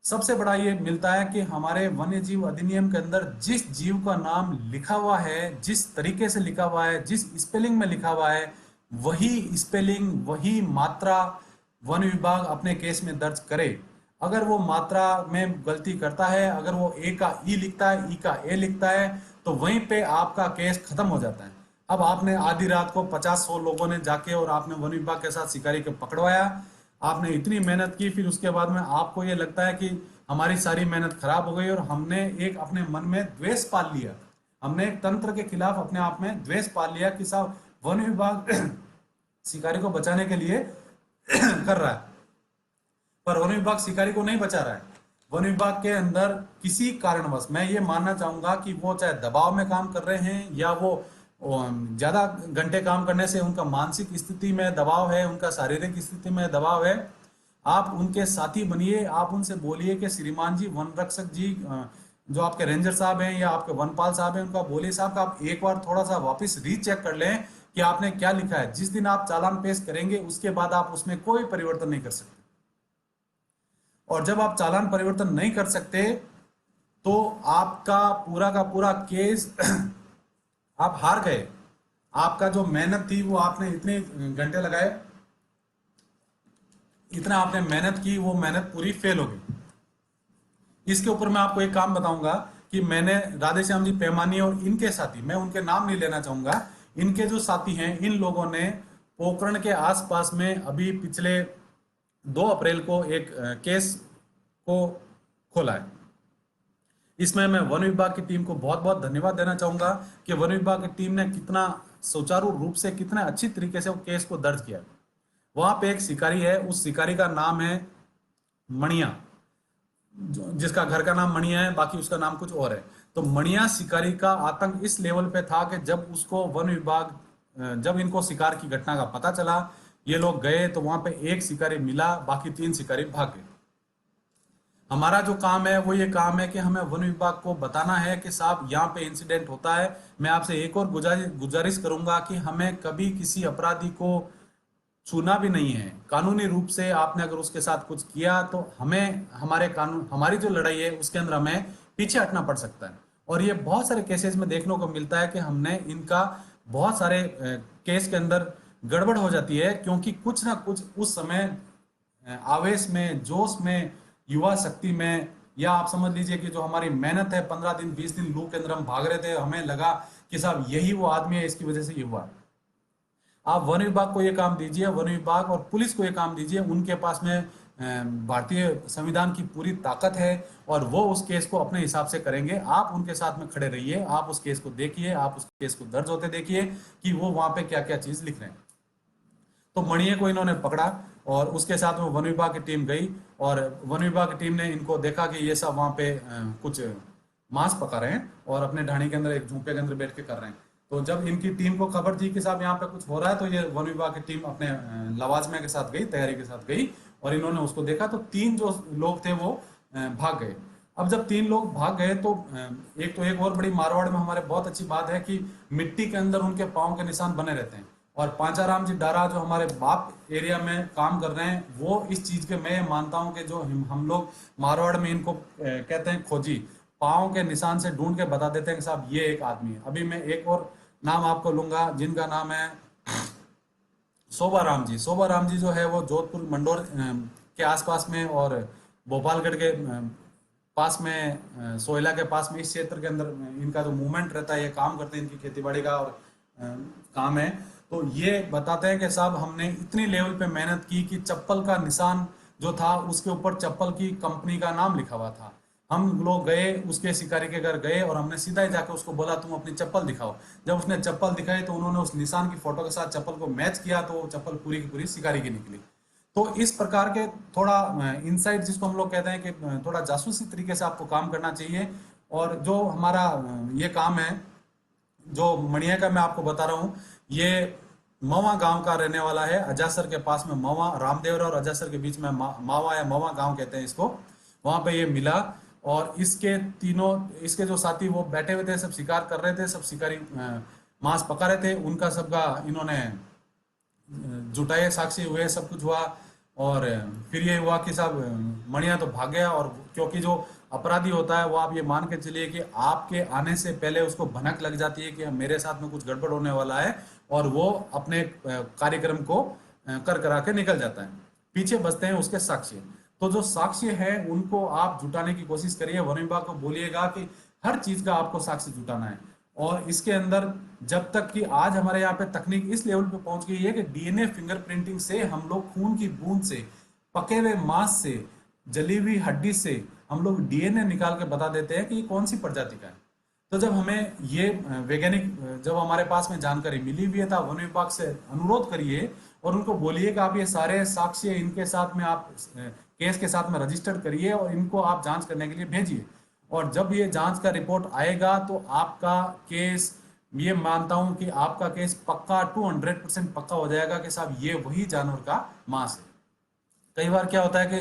सबसे बड़ा ये मिलता है कि हमारे वन्य जीव अधिनियम के अंदर जिस जीव का नाम लिखा हुआ है, जिस तरीके से लिखा हुआ है, जिस स्पेलिंग में लिखा हुआ है, वही स्पेलिंग वही मात्रा वन विभाग अपने केस में दर्ज करे। अगर वो मात्रा में गलती करता है, अगर वो ए का ई लिखता है, ई का ए लिखता है, तो वहीं पे आपका केस खत्म हो जाता है। अब आपने आधी रात को 50-100 लोगों ने जाके और आपने वन विभाग के साथ शिकारी को पकड़वाया, आपने इतनी मेहनत की, फिर उसके बाद में आपको ये लगता है कि हमारी सारी मेहनत खराब हो गई और हमने एक अपने मन में द्वेष पाल लिया, हमने एक तंत्र के खिलाफ अपने आप में द्वेष पाल लिया कि साहब वन विभाग शिकारी को बचाने के लिए कर रहा है, पर वन विभाग शिकारी को नहीं बचा रहा है। वन विभाग के अंदर किसी कारणवश मैं ये मानना चाहूंगा कि वो चाहे दबाव में काम कर रहे हैं या वो ज्यादा घंटे काम करने से उनका मानसिक स्थिति में दबाव है, उनका शारीरिक स्थिति में दबाव है, आप उनके साथी बनिए, आप उनसे बोलिए कि श्रीमान जी, वन रक्षक जी, जो आपके रेंजर साहब हैं या आपके वनपाल साहब हैं, उनका बोलिए साहब आप एक बार थोड़ा सा वापस रीचेक कर लें कि आपने क्या लिखा है। जिस दिन आप चालान पेश करेंगे उसके बाद आप उसमें कोई परिवर्तन नहीं कर सकते, और जब आप चालान परिवर्तन नहीं कर सकते तो आपका पूरा का पूरा केस आप हार गए। आपका जो मेहनत थी वो आपने इतने घंटे लगाए, इतना आपने मेहनत की, वो मेहनत पूरी फेल हो गई। इसके ऊपर मैं आपको एक काम बताऊंगा कि मैंने राधेश्याम जी पैमानी और इनके साथी, मैं उनके नाम नहीं लेना चाहूंगा, इनके जो साथी हैं, इन लोगों ने पोखरण के आसपास में अभी पिछले 2 अप्रैल को एक केस को खोला है। इसमें मैं वन विभाग की टीम को बहुत बहुत धन्यवाद देना चाहूंगा कि वन विभाग की टीम ने कितना सुचारू रूप से, कितने अच्छी तरीके से वो केस को दर्ज किया। वहां पे एक शिकारी है, उस शिकारी का नाम है मणिया, जिसका घर का नाम मणिया है, बाकी उसका नाम कुछ और है। तो मणिया शिकारी का आतंक इस लेवल पे था कि जब उसको वन विभाग, जब इनको शिकार की घटना का पता चला, ये लोग गए तो वहां पे एक शिकारी मिला, बाकी 3 शिकारी भाग गए। हमारा जो काम है वो ये काम है कि हमें वन विभाग को बताना है कि साहब यहाँ पे इंसिडेंट होता है। मैं आपसे एक और गुजारिश करूंगा कि हमें कभी किसी अपराधी को छूना भी नहीं है। कानूनी रूप से आपने अगर उसके साथ कुछ किया तो हमें हमारे कानून, हमारी जो लड़ाई है उसके अंदर हमें पीछे हटना पड़ सकता है। और ये बहुत सारे केसेस में देखने को मिलता है कि हमने इनका बहुत सारे केस के अंदर गड़बड़ हो जाती है, क्योंकि कुछ ना कुछ उस समय आवेश में, जोश में, युवा शक्ति में या आप समझ लीजिए कि जो हमारी मेहनत है, 15 दिन 20 दिन लू के अंदर हम भाग रहे थे, हमें लगा कि साहब यही वो आदमी है, इसकी वजह से ये हुआ। आप वन विभाग को ये काम दीजिए, वन विभाग और पुलिस को ये काम दीजिए, उनके पास में भारतीय संविधान की पूरी ताकत है और वो उस केस को अपने हिसाब से करेंगे। आप उनके साथ में खड़े रहिए, आप उस केस को देखिए, आप उस केस को दर्ज होते देखिए कि वो वहां पे क्या क्या चीज लिख रहे हैं। तो मणिये को इन्होंने पकड़ा और उसके साथ में वन विभाग की टीम गई और वन विभाग की टीम ने इनको देखा कि ये सब वहां पे कुछ मांस पका रहे हैं और अपने ढाणी के अंदर एक झूपे के अंदर बैठ के कर रहे हैं। तो जब इनकी टीम को खबर थी कि साहब यहाँ पे कुछ हो रहा है, तो ये वन विभाग की टीम अपने लवाजमे के साथ गई, तैयारी के साथ गई और इन्होंने उसको देखा। तो 3 जो लोग थे वो भाग गए। अब जब 3 लोग भाग गए तो एक और बड़ी मारवाड़ में हमारे बहुत अच्छी बात है कि मिट्टी के अंदर उनके पाँव के निशान बने रहते हैं। और पांचाराम जी डारा जो हमारे बाप एरिया में काम कर रहे हैं, वो इस चीज के मैं मानता हूं कि जो हम लोग मारवाड़ में इनको कहते हैं खोजी, पाँव के निशान से ढूंढ के बता देते हैं कि साहब ये एक आदमी है। अभी मैं एक और नाम आपको लूंगा जिनका नाम है शोभा राम जी। शोभा राम जी जो है वो जोधपुर मंडोर के आसपास में और भोपालगढ़ के पास में, सोयला के पास में, इस क्षेत्र के अंदर इनका जो मूवमेंट रहता है, ये काम करते हैं, इनकी खेतीबाड़ी का और काम है। तो ये बताते हैं कि साहब हमने इतनी लेवल पे मेहनत की कि चप्पल का निशान जो था उसके ऊपर चप्पल की कंपनी का नाम लिखा हुआ था। हम लोग गए, उसके शिकारी के घर गए और हमने सीधा ही जाकर उसको बोला तुम अपनी चप्पल दिखाओ। जब उसने चप्पल दिखाई तो उन्होंने उस निशान की फोटो के साथ चप्पल को मैच किया, तो वो चप्पल पूरी की पूरी शिकारी की निकली। तो इस प्रकार के थोड़ा इनसाइट जिसको हम लोग कहते हैं कि थोड़ा जासूसी तरीके से आपको काम करना चाहिए। और जो हमारा ये काम है, जो मणिया का मैं आपको बता रहा हूँ, ये मवा गांव का रहने वाला है। अजासर के पास में मवा, रामदेवरा और अजासर के बीच में मावा या मवा गांव कहते हैं इसको। वहां पे ये मिला और इसके जो साथी वो बैठे हुए थे, सब शिकार कर रहे थे, सब शिकारी मांस पका रहे थे। उनका सबका इन्होंने जुटाए, साक्षी हुए, सब कुछ हुआ और फिर ये हुआ कि साहब मणिया तो भाग गया। और क्योंकि जो अपराधी होता है वो, आप ये मान के चलिए कि आपके आने से पहले उसको भनक लग जाती है कि मेरे साथ में कुछ गड़बड़ होने वाला है और वो अपने कार्यक्रम को कर करा के निकल जाता है। पीछे बचते हैं उसके साक्ष्य। तो जो साक्ष्य है उनको आप जुटाने की कोशिश करिए। वन विभाग को बोलिएगा कि हर चीज का आपको साक्ष्य जुटाना है। और इसके अंदर जब तक कि आज हमारे यहाँ पे तकनीक इस लेवल पे पहुंच गई है कि डीएनए फिंगरप्रिंटिंग से हम लोग खून की बूंद से, पके हुए मांस से, जली हुई हड्डी से हम लोग डीएनए निकाल के बता देते हैं कि ये कौन सी प्रजाति का है। तो जब हमें ये वैज्ञानिक, जब हमारे पास में जानकारी मिली हुई है, था वन विभाग से अनुरोध करिए और उनको बोलिए कि आप ये सारे साक्ष्य इनके साथ में आप केस के साथ में रजिस्टर्ड करिए और इनको आप जांच करने के लिए भेजिए। और जब ये जांच का रिपोर्ट आएगा तो आपका केस, ये मानता हूं कि आपका केस पक्का 200% पक्का हो जाएगा कि साहब ये वही जानवर का मांस है। कई बार क्या होता है कि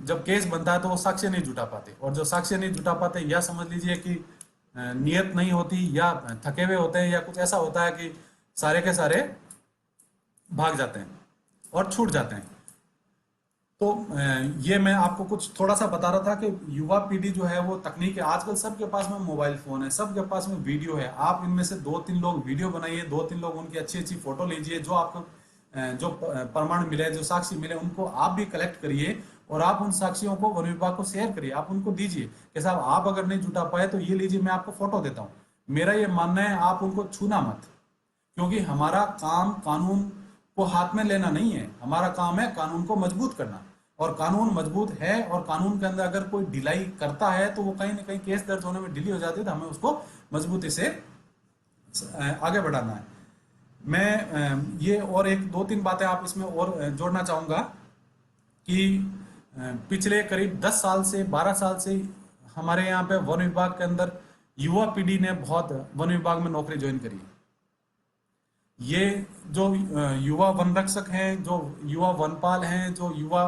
जब केस बनता है तो वो साक्ष्य नहीं जुटा पाते, और जो साक्ष्य नहीं जुटा पाते, या समझ लीजिए कि नियत नहीं होती, या थके हुए होते हैं, या कुछ ऐसा होता है कि सारे के सारे भाग जाते हैं और छूट जाते हैं। तो ये मैं आपको कुछ थोड़ा सा बता रहा था कि युवा पीढ़ी जो है वो तकनीक है, आजकल सबके पास में मोबाइल फोन है, सबके पास में वीडियो है। आप इनमें से 2-3 लोग वीडियो बनाइए, 2-3 लोग उनकी अच्छी अच्छी फोटो लीजिए, जो आपको जो प्रमाण मिले, जो साक्षी मिले, उनको आप भी कलेक्ट करिए और आप उन साक्षियों को वन विभाग को शेयर करिए। आप उनको दीजिए कि साहब आप अगर नहीं जुटा पाए तो ये लीजिए, मैं आपको फोटो देता हूँ। मेरा ये मानना है आप उनको छूना मत, क्योंकि हमारा काम कानून को हाथ में लेना नहीं है, हमारा काम है कानून को मजबूत करना। और कानून मजबूत है और कानून के अंदर अगर कोई ढिलाई करता है तो वो कहीं ना कहीं केस दर्ज होने में ढिली हो जाती है, तो हमें उसको मजबूती से आगे बढ़ाना है। मैं ये और एक 2-3 बातें आप इसमें और जोड़ना चाहूंगा कि पिछले करीब 10 साल से 12 साल से हमारे यहाँ पे वन विभाग के अंदर युवा पीढ़ी ने बहुत वन विभाग में नौकरी ज्वाइन करी है। ये जो युवा वन रक्षक हैं, जो युवा वनपाल हैं, जो युवा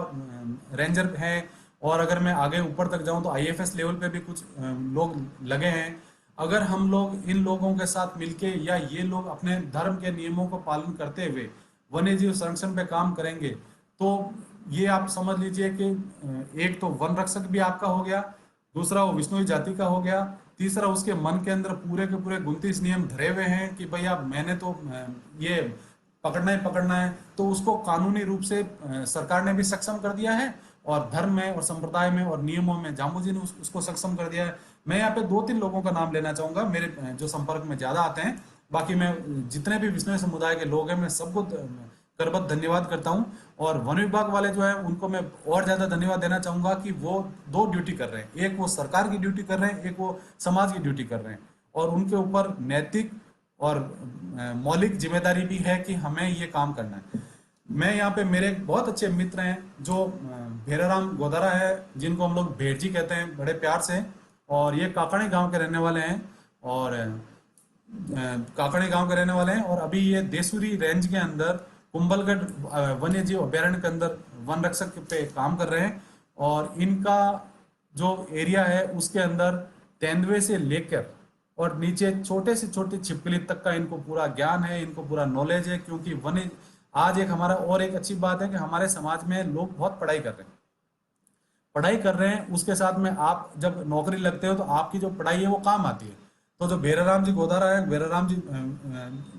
रेंजर हैं, और अगर मैं आगे ऊपर तक जाऊं तो आईएफएस लेवल पे भी कुछ लोग लगे हैं। अगर हम लोग इन लोगों के साथ मिलके, या ये लोग अपने धर्म के नियमों को पालन करते हुए वन्य जीव संरक्षण पे काम करेंगे, तो ये आप समझ लीजिए कि एक तो वन रक्षक भी आपका हो गया, दूसरा वो विष्णुई जाति का हो गया, तीसरा उसके मन के अंदर पूरे के पूरे 29 नियम धरे हुए हैं कि भाई आप, मैंने तो ये पकड़ना ही पकड़ना है। तो उसको कानूनी रूप से सरकार ने भी सक्षम कर दिया है और धर्म में और संप्रदाय में और नियमों में जाम्बू जी ने उसको सक्षम कर दिया है। मैं यहाँ पे 2-3 लोगों का नाम लेना चाहूंगा मेरे जो संपर्क में ज्यादा आते हैं। बाकी मैं जितने भी विष्णु समुदाय के लोग हैं मैं सबको करबद्ध धन्यवाद करता हूँ। और वन विभाग वाले जो है उनको मैं और ज्यादा धन्यवाद देना चाहूंगा कि वो 2 ड्यूटी कर रहे हैं, एक वो सरकार की ड्यूटी कर रहे हैं, एक वो समाज की ड्यूटी कर रहे हैं। और उनके ऊपर नैतिक और मौलिक जिम्मेदारी भी है कि हमें ये काम करना है। मैं यहाँ पे मेरे बहुत अच्छे मित्र हैं जो भेराराम गोदारा है, जिनको हम लोग भेड़ जी कहते हैं बड़े प्यार से, और ये काकड़ी गांव के रहने वाले हैं। और काकड़ी गांव के रहने वाले हैं और अभी ये देसूरी रेंज के अंदर कुंभलगढ़ वन्य जीव अभ्यारण्य के अंदर वन रक्षक पे काम कर रहे हैं। और इनका जो एरिया है उसके अंदर तेंदुए से लेकर और नीचे छोटे से छोटे छिपकली तक का इनको पूरा ज्ञान है, इनको पूरा नॉलेज है। क्योंकि वन्य आज एक हमारा और एक अच्छी बात है कि हमारे समाज में लोग बहुत पढ़ाई कर रहे हैं, पढ़ाई कर रहे हैं, उसके साथ में आप जब नौकरी लगते हो तो आपकी जो पढ़ाई है वो काम आती है। तो जो भेराराम जी गोदारा है, भेराराम जी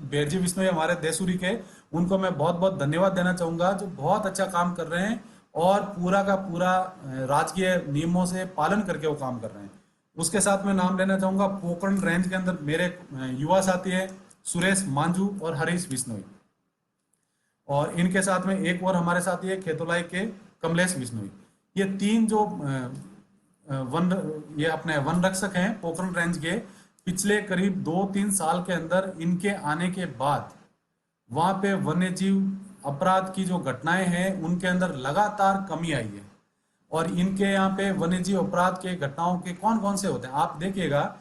भेर जी विष्णु हमारे देसूरी के, उनको मैं बहुत बहुत धन्यवाद देना चाहूंगा जो बहुत अच्छा काम कर रहे हैं और पूरा का पूरा राजकीय नियमों से पालन करके वो काम कर रहे हैं। उसके साथ में नाम लेना चाहूंगा पोखरण रेंज के अंदर मेरे युवा साथी है सुरेश मांझू और हरीश बिश्नोई। और इनके साथ में एक और हमारे साथी है खेतोलाई के कमलेश बिश्नोई। ये 3 जो ये अपने वन रक्षक हैं पोखरण रेंज के, पिछले करीब 2-3 साल के अंदर इनके आने के बाद वहां पे वन्य जीव अपराध की जो घटनाएं हैं उनके अंदर लगातार कमी आई है। और इनके यहाँ पे वन्य जीव अपराध के घटनाओं के कौन कौन से होते हैं आप देखिएगा।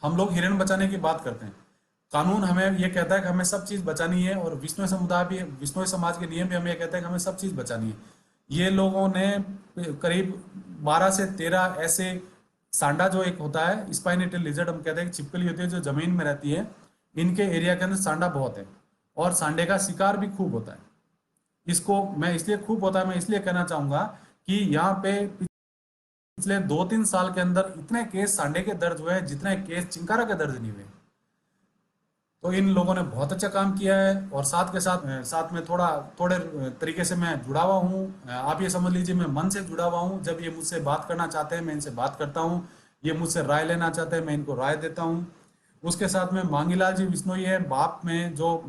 हम लोग हिरण बचाने की बात करते हैं, कानून हमें ये कहता है कि हमें सब चीज बचानी है, और विष्णु समुदाय भी, विष्णु समाज के नियम भी हमें ये कहते हैं कि हमें सब चीज बचानी है। ये लोगों ने करीब 12 से 13 ऐसे सांडा जो एक होता है स्पाइनेटेड लिजर्ड हम कहते हैं कि छिपकली होती है जो जमीन में रहती है, इनके एरिया के अंदर सांडा बहुत है और सांडे का शिकार भी खूब होता है। इसको मैं इसलिए खूब होता है मैं इसलिए कहना चाहूंगा कि यहाँ पे पिछले 2-3 साल के अंदर इतने केस सांडे के दर्ज हुए हैं जितने केस चिंकारा के दर्ज नहीं हुए। तो इन लोगों ने बहुत अच्छा काम किया है। और साथ के साथ में थोड़े तरीके से मैं जुड़ा हुआ हूँ। आप ये समझ लीजिए मैं मन से जुड़ा हुआ हूँ। जब ये मुझसे बात करना चाहते हैं मैं इनसे बात करता हूँ, ये मुझसे राय लेना चाहते हैं मैं इनको राय देता हूँ। उसके साथ में मांगीलाल जी बिश्नोई है बाप में, जो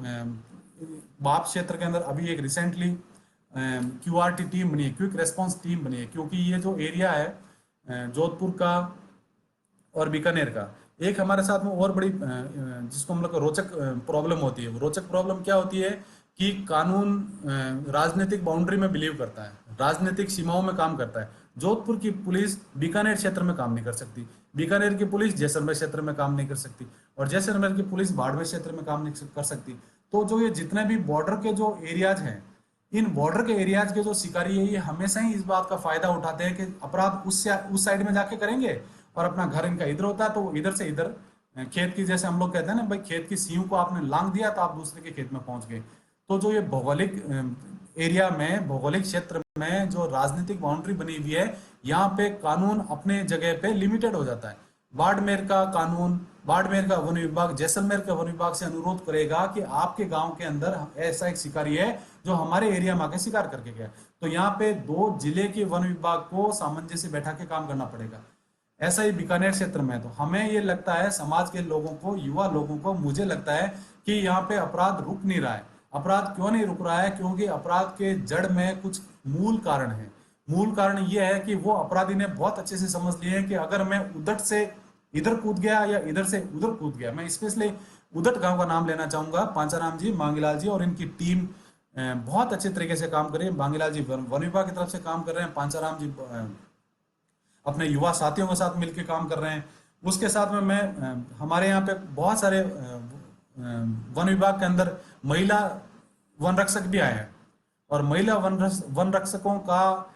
बाप क्षेत्र के अंदर अभी एक रिसेंटली QRT टीम बनी है, क्विक रेस्पॉन्स टीम बनी है। क्योंकि ये जो एरिया है जोधपुर का और बीकानेर का, एक हमारे साथ में और बड़ी जिसको हम लोग रोचक प्रॉब्लम होती है। वो रोचक प्रॉब्लम क्या होती है कि कानून राजनीतिक बाउंड्री में बिलीव करता है, राजनीतिक सीमाओं में काम करता है। जोधपुर की पुलिस बीकानेर क्षेत्र में काम नहीं कर सकती, बीकानेर की पुलिस जैसलमेर क्षेत्र में काम नहीं कर सकती, और जैसलमेर की पुलिस बाड़मेर क्षेत्र में काम नहीं कर सकती। तो जो ये जितने भी बॉर्डर के जो एरियाज हैं, इन बॉर्डर के एरियाज के जो शिकारी है ये हमेशा ही इस बात का फायदा उठाते हैं कि अपराध उस साइड में जाके करेंगे और अपना घर इनका इधर होता है, तो इधर से इधर खेत की, जैसे हम लोग कहते हैं ना भाई, खेत की सीयू को आपने लांग दिया तो आप दूसरे के खेत में पहुंच गए। तो जो ये भौगोलिक एरिया में, भौगोलिक क्षेत्र में जो राजनीतिक बाउंड्री बनी हुई है, यहाँ पे कानून अपने जगह पे लिमिटेड हो जाता है। बाड़मेर का कानून, बाड़मेर का वन विभाग जैसलमेर के वन विभाग से अनुरोध करेगा कि आपके गांव के अंदर ऐसा एक शिकारी है जो हमारे एरिया में आके शिकार करके गया, तो यहाँ पे 2 जिले के वन विभाग को सामंजस्य बैठा के काम करना पड़ेगा। ऐसा ही बीकानेर क्षेत्र में। तो हमें ये लगता है, समाज के लोगों को, युवा लोगों को, मुझे लगता है कि यहाँ पे अपराध रुक नहीं रहा है। अपराध क्यों नहीं रुक रहा है? क्योंकि अपराध के जड़ में कुछ मूल कारण है। मूल कारण ये है कि वो अपराधी ने बहुत अच्छे से समझ लिए है कि अगर मैं उधर से इधर कूद गया या इधर से उधर कूद गया, मैं स्पेशली उदट गांव का नाम लेना चाहूंगा। पांचाराम जी, मांगीलाल जी और इनकी टीम बहुत अच्छे तरीके से काम कर रही है। मांगीलाल जी वन विभाग की तरफ से काम कर रहे हैं, पांचाराम जी अपने युवा साथियों के साथ मिलकर काम कर रहे हैं। उसके साथ में मैं हमारे यहाँ पे बहुत सारे वन विभाग के अंदर महिला वन रक्षक भी आए हैं, और महिला वन रक्षकों का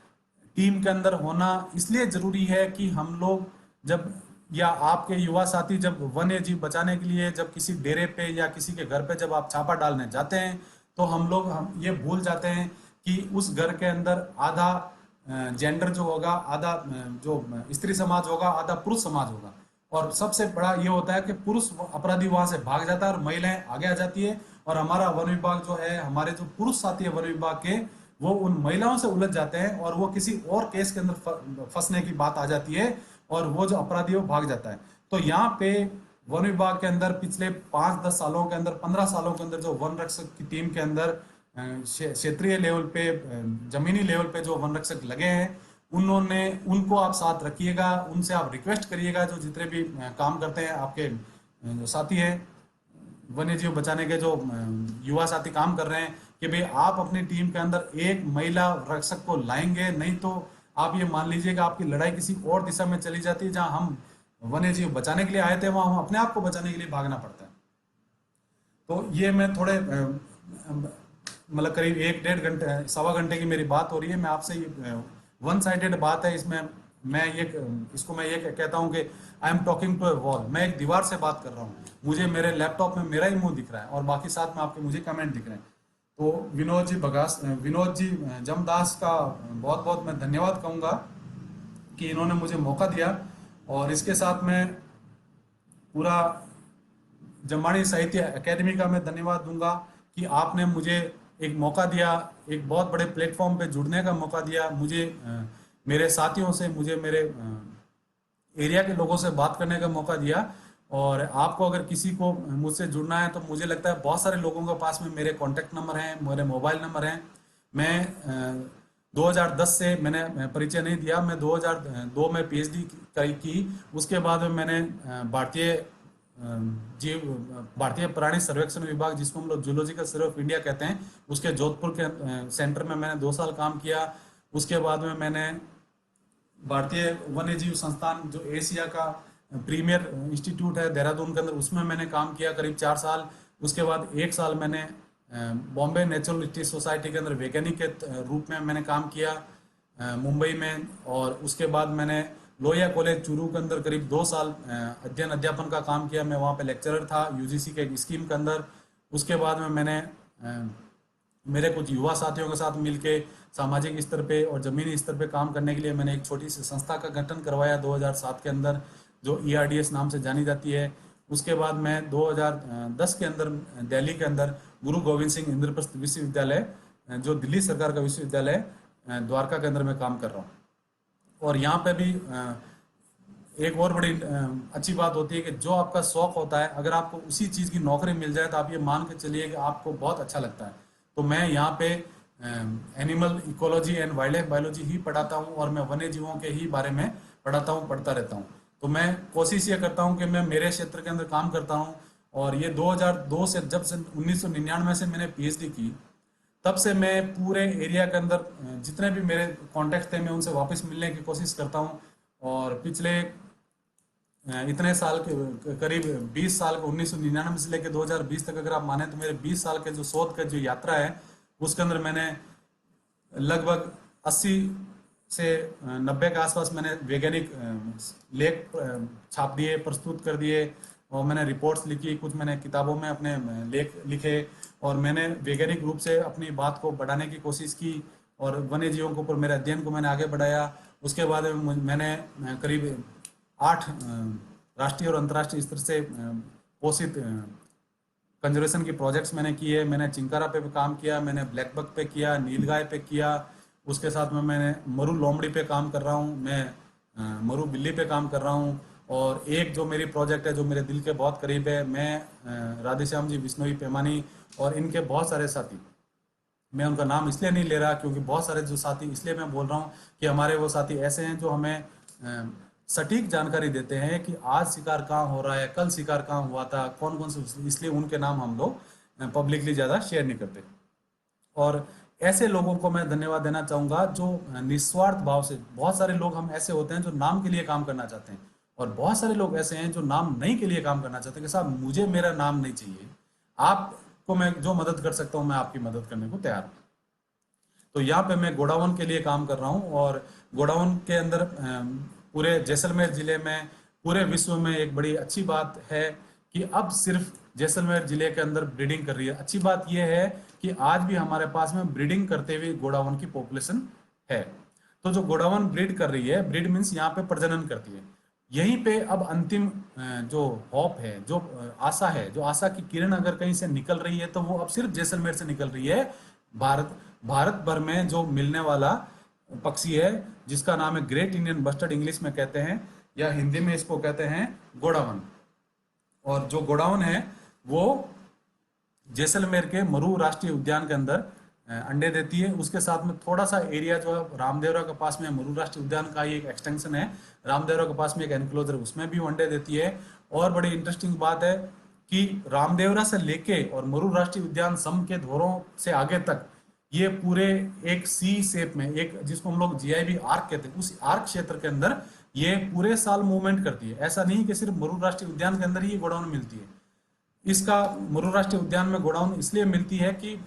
टीम के अंदर होना इसलिए जरूरी है कि हम लोग जब, या आपके युवा साथी जब वन्य जीव बचाने के लिए जब किसी डेरे पे या किसी के घर पे जब आप छापा डालने जाते हैं, तो हम ये भूल जाते हैं कि उस घर के अंदर आधा जेंडर जो होगा, आधा जो स्त्री समाज होगा, आधा पुरुष समाज होगा। और सबसे बड़ा ये होता है कि पुरुष अपराधी वहां से भाग जाता है और महिलाएं आगे आ जाती है, और हमारा वन विभाग जो है, हमारे जो पुरुष साथी है वन विभाग के, वो उन महिलाओं से उलझ जाते हैं और वो किसी और केस के अंदर फंसने की बात आ जाती है और वो जो अपराधी है वो भाग जाता है। तो यहाँ पे वन विभाग के अंदर पिछले 5-10 सालों के अंदर, 15 सालों के अंदर जो वन रक्षक की टीम के अंदर क्षेत्रीय लेवल पे, जमीनी लेवल पे जो वन रक्षक लगे हैं, उन्होंने उनको आप साथ रखिएगा, उनसे आप रिक्वेस्ट करिएगा, जो जितने भी काम करते हैं आपके जो साथी हैं वन्य जीव बचाने के, जो युवा साथी काम कर रहे हैं, कि भाई आप अपनी टीम के अंदर एक महिला रक्षक को लाएंगे, नहीं तो आप ये मान लीजिएगा आपकी लड़ाई किसी और दिशा में चली जाती है। जहां हम वन्य जीव बचाने के लिए आए थे वहां हम अपने आप को बचाने के लिए भागना पड़ता है। तो ये मैं थोड़े मतलब करीब 1-1.5 घंटे, 1.25 घंटे की मेरी बात हो रही है। मैं आपसे ये वन साइडेड बात है, इसमें मैं ये इसको मैं ये कहता हूँ कि I am talking to a wall, मैं एक दीवार से बात कर रहा हूँ, मुझे मेरे लैपटॉप में मेरा ही मुंह दिख रहा है और बाकी साथ में आपके मुझे कमेंट दिख रहे हैं। तो विनोद जी जमदास का बहुत बहुत मैं धन्यवाद कहूँगा कि इन्होंने मुझे मौका दिया। और इसके साथ मैं पूरा जम्बानी साहित्य अकेडमी का मैं धन्यवाद दूंगा कि आपने मुझे एक मौका दिया, एक बहुत बड़े प्लेटफॉर्म पे जुड़ने का मौका दिया, मुझे मेरे साथियों से, मुझे मेरे एरिया के लोगों से बात करने का मौका दिया। और आपको अगर किसी को मुझसे जुड़ना है तो मुझे लगता है बहुत सारे लोगों के पास में मेरे कॉन्टैक्ट नंबर हैं, मेरे मोबाइल नंबर हैं। मैं 2010 से मैंने परिचय नहीं दिया, मैं 2002 में पीएचडी की। उसके बाद में मैंने भारतीय प्राणी सर्वेक्षण विभाग, जिसको हम लोग जूलॉजिकल सर्वे ऑफ इंडिया कहते हैं, उसके जोधपुर के सेंटर में मैंने 2 साल काम किया। उसके बाद में मैंने भारतीय वन्य जीव संस्थान, जो एशिया का प्रीमियर इंस्टीट्यूट है देहरादून के अंदर, उसमें मैंने काम किया करीब 4 साल। उसके बाद 1 साल मैंने बॉम्बे नेचुरलिस्टिक सोसाइटी के अंदर वैज्ञानिक के रूप में मैंने काम किया मुंबई में। और उसके बाद मैंने लोहिया कॉलेज चूरू के अंदर करीब 2 साल अध्ययन अध्यापन का काम किया, मैं वहाँ पे लेक्चरर था यूजीसी के एक स्कीम के अंदर। उसके बाद में मैंने मेरे कुछ युवा साथियों के साथ मिलके सामाजिक स्तर पे और जमीनी स्तर पे काम करने के लिए मैंने एक छोटी सी संस्था का गठन करवाया 2007 के अंदर, जो ERDS नाम से जानी जाती है। उसके बाद मैं 2010 के अंदर दिल्ली के अंदर गुरु गोविंद सिंह इंद्रप्रस्थ विश्वविद्यालय, जो दिल्ली सरकार का विश्वविद्यालय द्वारका के अंदर मैं काम कर रहा हूँ। और यहाँ पे भी एक और बड़ी अच्छी बात होती है कि जो आपका शौक होता है, अगर आपको उसी चीज़ की नौकरी मिल जाए तो आप ये मान के चलिए कि आपको बहुत अच्छा लगता है। तो मैं यहाँ पे animal ecology and wildlife biology ही पढ़ाता हूँ और मैं वन्य जीवों के ही बारे में पढ़ता रहता हूँ। तो मैं कोशिश ये करता हूँ कि मैं मेरे क्षेत्र के अंदर काम करता हूँ। और ये 2002 से, जब से 1999 से मैंने पीएचडी की, तब से मैं पूरे एरिया के अंदर जितने भी मेरे कॉन्टेक्ट थे मैं उनसे वापस मिलने की कोशिश करता हूँ। और पिछले इतने साल के करीब 20 साल, 1999 से लेकर 2020 तक अगर आप माने तो मेरे 20 साल के जो शोध का जो यात्रा है, उसके अंदर मैंने लगभग 80 से 90 के आसपास मैंने वैज्ञानिक लेख छाप दिए, प्रस्तुत कर दिए, और मैंने रिपोर्ट्स लिखी, कुछ मैंने किताबों में अपने लेख लिखे, और मैंने वैज्ञानिक रूप से अपनी बात को बढ़ाने की कोशिश की और वन्य जीवों के ऊपर मेरे अध्ययन को मैंने आगे बढ़ाया। उसके बाद मैंने करीब 8 राष्ट्रीय और अंतर्राष्ट्रीय स्तर से पोषित कंजर्वेशन की प्रोजेक्ट्स मैंने किए। मैंने चिंकारा पे काम किया, मैंने ब्लैक बक पे किया, नीलगाय पे किया। उसके साथ में मैंने मरु लोमड़ी पे काम कर रहा हूँ, मैं मरु बिल्ली पे काम कर रहा हूँ। और एक जो मेरी प्रोजेक्ट है जो मेरे दिल के बहुत करीब है, मैं राधेश्याम जी बिश्नोई पेमानी और इनके बहुत सारे साथी, मैं उनका नाम इसलिए नहीं ले रहा क्योंकि बहुत सारे जो साथी, इसलिए मैं बोल रहा हूँ कि हमारे वो साथी ऐसे हैं जो हमें सटीक जानकारी देते हैं कि आज शिकार कहाँ हो रहा है, कल शिकार कहाँ हुआ था, कौन कौन से, इसलिए उनके नाम हम लोग पब्लिकली ज़्यादा शेयर नहीं करते। और ऐसे लोगों को मैं धन्यवाद देना चाहूँगा जो निस्वार्थ भाव से, बहुत सारे लोग हम ऐसे होते हैं जो नाम के लिए काम करना चाहते हैं, और बहुत सारे लोग ऐसे हैं जो नाम नहीं के लिए काम करना चाहते हैं कि साहब मुझे मेरा नाम नहीं चाहिए, आपको मैं जो मदद कर सकता हूँ मैं आपकी मदद करने को तैयार हूँ। तो यहाँ पे मैं गोडाउन के लिए काम कर रहा हूँ, और गोडाउन के अंदर पूरे जैसलमेर जिले में, पूरे विश्व में एक बड़ी अच्छी बात है कि अब सिर्फ जैसलमेर जिले के अंदर ब्रीडिंग कर रही है। अच्छी बात यह है कि आज भी हमारे पास में ब्रीडिंग करते हुए गोडाउन की पॉपुलेशन है। तो जो गोडाउन ब्रीड कर रही है, ब्रीड मीन्स यहाँ पे प्रजनन करती है, यहीं पे अब अंतिम जो होप है, जो आशा है, जो आशा की किरण अगर कहीं से निकल रही है तो वो अब सिर्फ जैसलमेर से निकल रही है। भारत भारत भर में जो मिलने वाला पक्षी है, जिसका नाम है ग्रेट इंडियन बस्टर्ड, इंग्लिश में कहते हैं, या हिंदी में इसको कहते हैं गोडावन। और जो गोडावन है वो जैसलमेर के मरू राष्ट्रीय उद्यान के अंदर अंडे देती है। उसके साथ में थोड़ा सा एरिया जो है रामदेवरा के पास में, मरू राष्ट्रीय उद्यान का ही एक एक्सटेंशन है, रामदेवरा के पास में एक एनक्लोजर, उसमें भी वो अंडे देती है। और बड़ी इंटरेस्टिंग बात है कि रामदेवरा से लेके और मरू राष्ट्रीय उद्यान सम के धोरों से आगे तक ये पूरे एक सी शेप में, एक जिसको हम लोग जीआईबी आर्क कहते हैं, उस आर्क क्षेत्र के अंदर ये पूरे साल मूवमेंट करती है। ऐसा नहीं कि सिर्फ मरू राष्ट्रीय उद्यान के अंदर ही ये गोडाउन मिलती है। इसका मरू राष्ट्रीय उद्यान में गोडाउन इसलिए मिलती है कि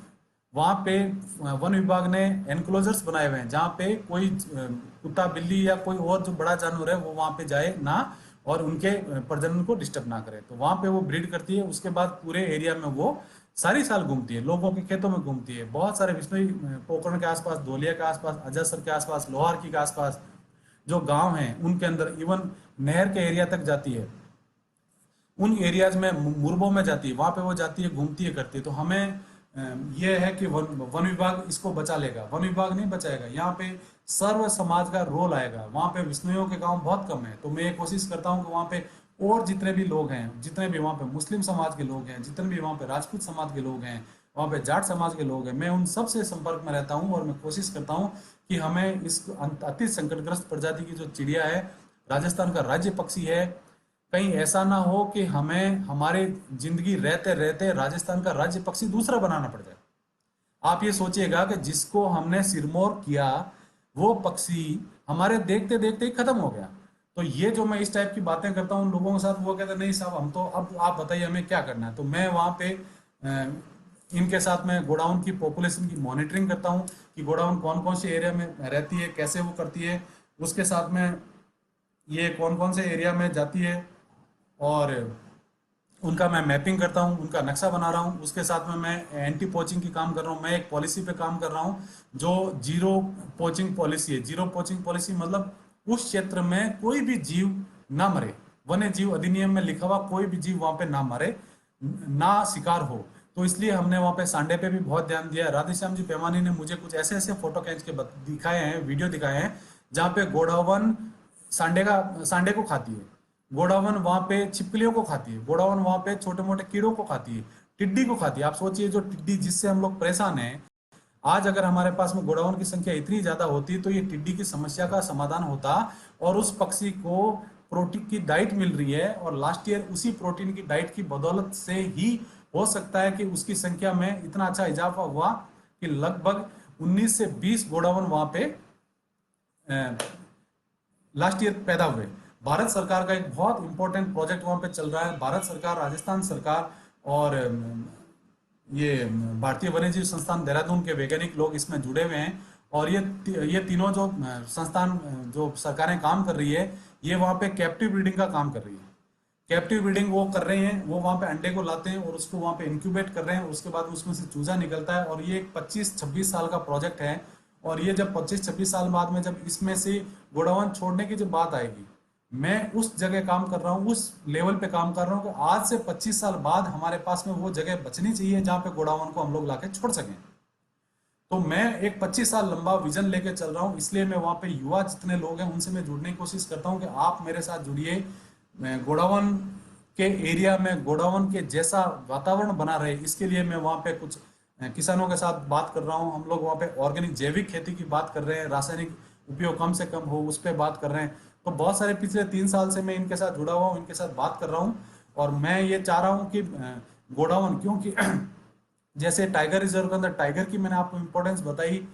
वहां पे वन विभाग ने एनक्लोजर्स बनाए हुए हैं, जहाँ पे कोई कुत्ता बिल्ली या कोई और जो बड़ा जानवर है वो वहां पे जाए ना और उनके प्रजनन को डिस्टर्ब ना करे। तो वहां पे वो ब्रीड करती है। उसके बाद पूरे एरिया में वो सारी साल घूमती है, लोगों के खेतों में घूमती है। बहुत सारे विष्णु पोखरण के आसपास, धोलिया के आसपास, अजयसर के आसपास, लोहारकी के आसपास जो गांव हैं उनके अंदर, इवन नहर के एरिया तक जाती है। उन एरियाज में मुरबों में जाती है, वहां पे वो जाती है, घूमती है, करती है। तो हमें यह है कि वन विभाग इसको बचा लेगा। वन विभाग नहीं बचाएगा, यहाँ पे सर्व समाज का रोल आएगा। वहां पे विष्णुओं के गांव बहुत कम है, तो मैं ये कोशिश करता हूँ कि वहां पे और जितने भी लोग हैं, जितने भी वहां पे मुस्लिम समाज के लोग हैं, जितने भी वहां पे राजपूत समाज के लोग हैं, वहां पे जाट समाज के लोग हैं, मैं उन सब से संपर्क में रहता हूँ और मैं कोशिश करता हूँ कि हमें इस अति संकटग्रस्त प्रजाति की जो चिड़िया है, राजस्थान का राज्य पक्षी है, कहीं ऐसा ना हो कि हमें हमारे जिंदगी रहते रहते राजस्थान का राज्य पक्षी दूसरा बनाना पड़ जाए। आप ये सोचिएगा कि जिसको हमने सिरमौर किया वो पक्षी हमारे देखते देखते ही खत्म हो गया। तो ये जो मैं इस टाइप की बातें करता हूँ लोगों के साथ, वो कहते हैं नहीं साहब हम तो, अब आप बताइए हमें क्या करना है। तो मैं वहाँ पे इनके साथ में गोडाउन की पॉपुलेशन की मॉनिटरिंग करता हूँ कि गोडाउन कौन कौन से एरिया में रहती है, कैसे वो करती है, उसके साथ में ये कौन कौन से एरिया में जाती है, और उनका मैं मैपिंग करता हूँ, उनका नक्शा बना रहा हूँ। उसके साथ में मैं एंटी पोचिंग की काम कर रहा हूँ। मैं एक पॉलिसी पे काम कर रहा हूँ जो जीरो पोचिंग पॉलिसी है। जीरो पोचिंग पॉलिसी मतलब उस क्षेत्र में कोई भी जीव ना मरे, वन्य जीव अधिनियम में लिखा हुआ कोई भी जीव वहां पे ना मरे, ना शिकार हो। तो इसलिए हमने वहां पे सांडे पे भी बहुत ध्यान दिया। राधेश्याम जी पेमानी ने मुझे कुछ ऐसे ऐसे फोटो खींच के दिखाए हैं, वीडियो दिखाए हैं, जहाँ पे गोडावन सांडे को खाती है, गोडावन वहां पे छिपकलियों को खाती है, गोडावन वहां पे छोटे मोटे कीड़ों को खाती है, टिड्डी को खाती है। आप सोचिए जो टिड्डी जिससे हम लोग परेशान हैं, आज अगर हमारे पास में गोडावन की संख्या इतनी ज्यादा होती तो ये टिड्डी की समस्या का समाधान होता और उस पक्षी को प्रोटीन की डाइट मिल रही है। और लास्ट ईयर उसी प्रोटीन की डाइट की बदौलत से ही हो सकता है कि उसकी संख्या में इतना अच्छा इजाफा हुआ कि लगभग 19 से 20 गोडावन वहां पे लास्ट ईयर पैदा हुए। भारत सरकार का एक बहुत इंपॉर्टेंट प्रोजेक्ट वहां पे चल रहा है। भारत सरकार, राजस्थान सरकार और ये भारतीय वन्यजीव संस्थान देहरादून के वैज्ञानिक लोग इसमें जुड़े हुए हैं। और ये तीनों जो संस्थान जो सरकारें काम कर रही है, ये वहां पे कैप्टिव ब्रीडिंग का काम कर रही है। कैप्टिव ब्रीडिंग वो कर रहे हैं, वो वहां पे अंडे को लाते हैं और उसको वहां पे इंक्यूबेट कर रहे हैं। उसके बाद उसमें से चूजा निकलता है और ये एक 25-26 साल का प्रोजेक्ट है। और ये जब 25-26 साल बाद में जब इसमें से गोडावन छोड़ने की जब बात आएगी, मैं उस जगह काम कर रहा हूँ, उस लेवल पे काम कर रहा हूँ कि आज से 25 साल बाद हमारे पास में वो जगह बचनी चाहिए जहाँ पे गोडावन को हम लोग लाके छोड़ सकें। तो मैं एक 25 साल लंबा विजन लेके चल रहा हूँ। इसलिए मैं वहाँ पे युवा जितने लोग हैं उनसे मैं जुड़ने की कोशिश करता हूँ कि आप मेरे साथ जुड़िए, गोडावन के एरिया में गोडावन के जैसा वातावरण बना रहे, इसके लिए मैं वहाँ पे कुछ किसानों के साथ बात कर रहा हूँ। हम लोग वहाँ पे ऑर्गेनिक जैविक खेती की बात कर रहे हैं, रासायनिक उपयोग कम से कम हो उस पर बात कर रहे हैं। तो बहुत सारे पिछले 3 साल से मैं इनके साथ जुड़ा हुआ हूँ, इनके साथ बात कर रहा हूँ। और मैं ये चाह रहा हूँ कि गोडावन, क्योंकि जैसे टाइगर रिजर्व के अंदर टाइगर की मैंने आपको इंपॉर्टेंस बताई,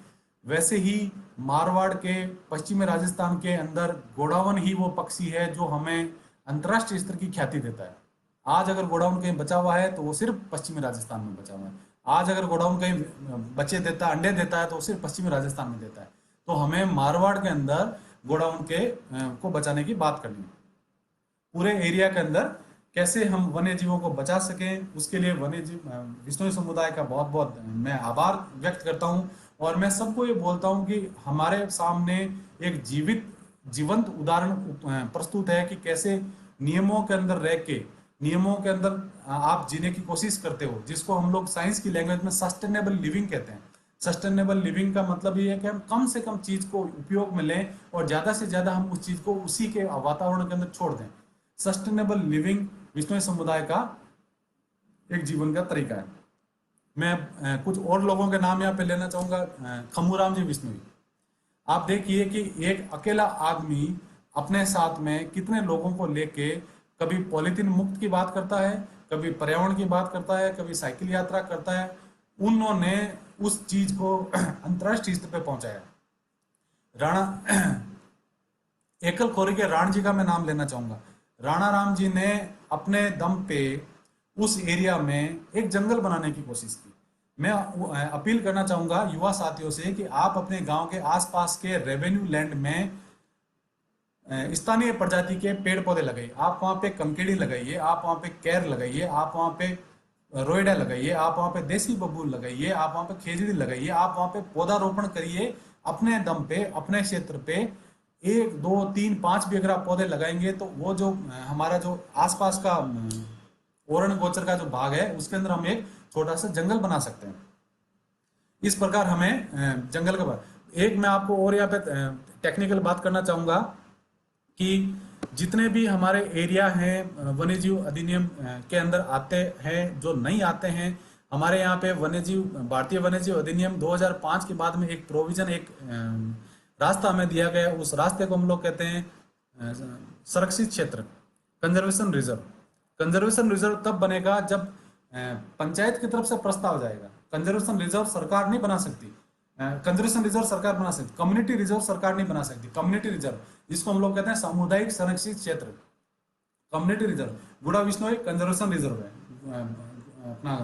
वैसे ही मारवाड़ के पश्चिमी राजस्थान के अंदर गोडावन ही वो पक्षी है जो हमें अंतर्राष्ट्रीय स्तर की ख्याति देता है। आज अगर गोडाउन कहीं बचा हुआ है तो वो सिर्फ पश्चिमी राजस्थान में बचा हुआ है। आज अगर गोडाउन कहीं बच्चे देता है, अंडे देता है, तो सिर्फ पश्चिमी राजस्थान में देता है। तो हमें मारवाड़ के अंदर गोडाउन के को बचाने की बात करनी है। पूरे एरिया के अंदर कैसे हम वन्य जीवों को बचा सकें, उसके लिए वन्य जीव विश्नोई समुदाय का बहुत बहुत मैं आभार व्यक्त करता हूं। और मैं सबको ये बोलता हूं कि हमारे सामने एक जीवंत उदाहरण प्रस्तुत है कि कैसे नियमों के अंदर रह के, नियमों के अंदर आप जीने की कोशिश करते हो, जिसको हम लोग साइंस की लैंग्वेज में सस्टेनेबल लिविंग कहते हैं। सस्टेनेबल लिविंग का मतलब ये है कि हम कम से कम चीज को उपयोग में लें और ज्यादा से ज्यादा हम उस चीज को उसी के वातावरण के अंदर छोड़ दें। सस्टेनेबल लिविंग विश्नोई समुदाय का एक जीवन का तरीका है। मैं कुछ और लोगों के नाम यहाँ पे लेना चाहूंगा। खम्मूराम जी विश्नोई, आप देखिए कि एक अकेला आदमी अपने साथ में कितने लोगों को लेके कभी पॉलिथीन मुक्त की बात करता है, कभी पर्यावरण की बात करता है, कभी साइकिल यात्रा करता है। उन्होंने उस चीज को अंतर्राष्ट्रीय स्तर पे पहुंचाया। राणा एकल खोरी के राण जी का मैं नाम लेना चाहूंगा। राणा राम जी ने अपने दम पे उस एरिया में एक जंगल बनाने की कोशिश की। मैं अपील करना चाहूंगा युवा साथियों से कि आप अपने गांव के आसपास के रेवेन्यू लैंड में स्थानीय प्रजाति के पेड़ पौधे लगाइए। आप वहां पे कंकेड़ी लगाइए, आप वहां पे कैर लगाइए, आप वहां पे रोइडा लगाइए, आप वहां पे देसी बबूल लगाइए, आप वहां पे खेजड़ी लगाइए, आप वहां पे पौधारोपण करिए। अपने दम पे अपने क्षेत्र पे 1 2 3 5 भी अगर आप पौधे लगाएंगे तो वो जो हमारा जो आसपास का ओरण गोचर का जो भाग है उसके अंदर हम एक छोटा सा जंगल बना सकते हैं। इस प्रकार हमें जंगल का एक मैं आपको और यहाँ पे टेक्निकल बात करना चाहूंगा कि जितने भी हमारे एरिया हैं वन्यजीव अधिनियम के अंदर आते हैं, जो नहीं आते हैं, हमारे यहाँ पे भारतीय वन्यजीव अधिनियम 2005 के बाद में एक प्रोविजन, एक रास्ता हमें दिया गया। उस रास्ते को हम लोग कहते हैं संरक्षित क्षेत्र, कंजर्वेशन रिजर्व। कंजर्वेशन रिजर्व तब बनेगा जब पंचायत की तरफ से प्रस्ताव जाएगा। कंजर्वेशन रिजर्व सरकार नहीं बना सकती, कंजर्वेशन रिजर्व सरकार बना सकती, कम्युनिटी रिजर्व सरकार नहीं बना सकती। कम्युनिटी रिजर्व, जिसको हम लोग कहते हैं सामुदायिक संरक्षित क्षेत्र, कम्युनिटी रिजर्व। गुड़ा विश्नोई कंजर्वेशन रिजर्व है, अपना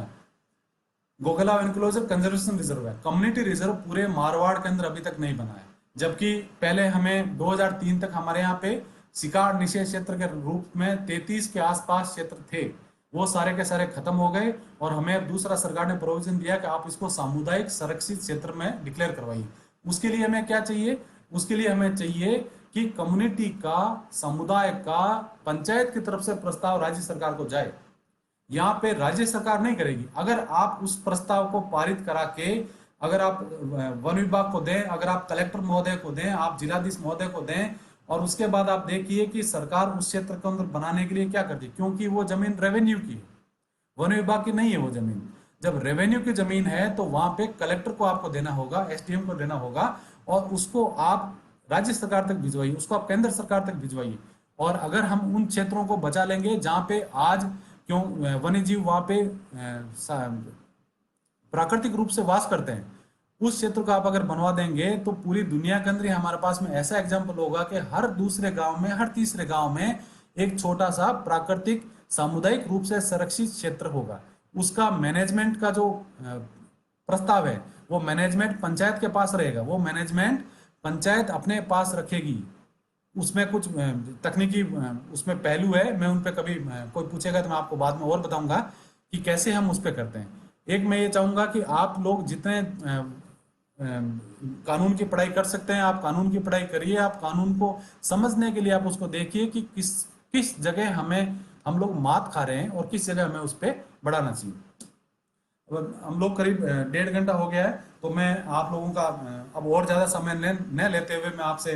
गोगला एनक्लोजर कंजर्वेशन रिजर्व है। कम्युनिटी रिजर्व पूरे मारवाड़ के अंदर अभी तक नहीं बना है, जबकि पहले हमें 2003 तक हमारे यहाँ पे शिकार निषेध क्षेत्र के रूप में 33 के आसपास क्षेत्र थे, वो सारे के सारे खत्म हो गए और हमें दूसरा सरकार ने प्रोविजन दिया कि आप इसको सामुदायिक संरक्षित क्षेत्र में डिक्लेयर करवाइए। उसके लिए हमें क्या चाहिए? उसके लिए हमें चाहिए कि कम्युनिटी का, समुदाय का पंचायत की तरफ से प्रस्ताव राज्य सरकार को जाए। यहाँ पे राज्य सरकार नहीं करेगी। अगर आप उस प्रस्ताव को पारित करा के अगर आप वन विभाग को दें, अगर आप कलेक्टर महोदय को दें, आप जिलाधीश महोदय को दें, और उसके बाद आप देखिए कि सरकार उस क्षेत्र के अंदर बनाने के लिए क्या करती है, क्योंकि वो जमीन रेवेन्यू की है, वन विभाग की नहीं है वो जमीन। जब रेवेन्यू की जमीन है तो वहां पे कलेक्टर को आपको देना होगा, एसडीएम को देना होगा, और उसको आप राज्य सरकार तक भिजवाइए, उसको आप केंद्र सरकार तक भिजवाइए। और अगर हम उन क्षेत्रों को बचा लेंगे जहां पे आज क्यों वन्य जीव वहां पे प्राकृतिक रूप से वास करते हैं, उस क्षेत्र को आप अगर बनवा देंगे तो पूरी दुनिया के अंदर हमारे पास में ऐसा एग्जाम्पल होगा कि हर दूसरे गांव में, हर तीसरे गांव में एक छोटा सा प्राकृतिक सामुदायिक रूप से संरक्षित क्षेत्र होगा। उसका मैनेजमेंट का जो प्रस्ताव है वो मैनेजमेंट पंचायत के पास रहेगा, वो मैनेजमेंट पंचायत अपने पास रखेगी। उसमें कुछ तकनीकी उसमें पहलू है, मैं उन पे कभी कोई पूछेगा तो मैं आपको बाद में और बताऊंगा कि कैसे हम उस पे करते हैं। एक मैं ये चाहूंगा कि आप लोग जितने कानून की पढ़ाई कर सकते हैं, आप कानून की पढ़ाई करिए। आप कानून को समझने के लिए आप उसको देखिए कि किस जगह हम लोग मात खा रहे हैं और किस जगह हमें उस पर बढ़ाना चाहिए। हम लोग करीब 1.5 घंटा हो गया है, तो मैं आप लोगों का अब और ज्यादा समय न लेते हुए मैं आपसे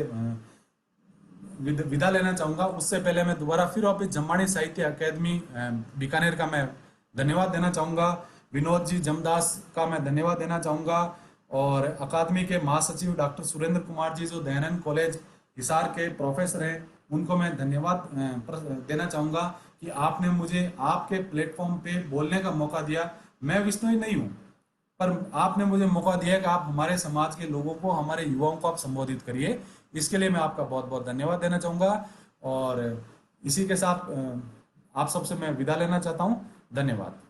विदा लेना चाहूंगा। उससे पहले मैं दोबारा फिर वापिस जम्बानी साहित्य अकेदमी बीकानेर का मैं धन्यवाद देना चाहूंगा। विनोद जी जमदास का मैं धन्यवाद देना चाहूंगा, और अकादमी के महासचिव डॉक्टर सुरेंद्र कुमार जी जो दयानंद कॉलेज हिसार के प्रोफेसर हैं, उनको मैं धन्यवाद देना चाहूंगा कि आपने मुझे आपके प्लेटफॉर्म पे बोलने का मौका दिया। मैं विष्णुई नहीं हूँ, पर आपने मुझे मौका दिया कि आप हमारे समाज के लोगों को, हमारे युवाओं को आप संबोधित करिए। इसके लिए मैं आपका बहुत बहुत धन्यवाद देना चाहूंगा, और इसी के साथ आप सबसे मैं विदा लेना चाहता हूँ। धन्यवाद।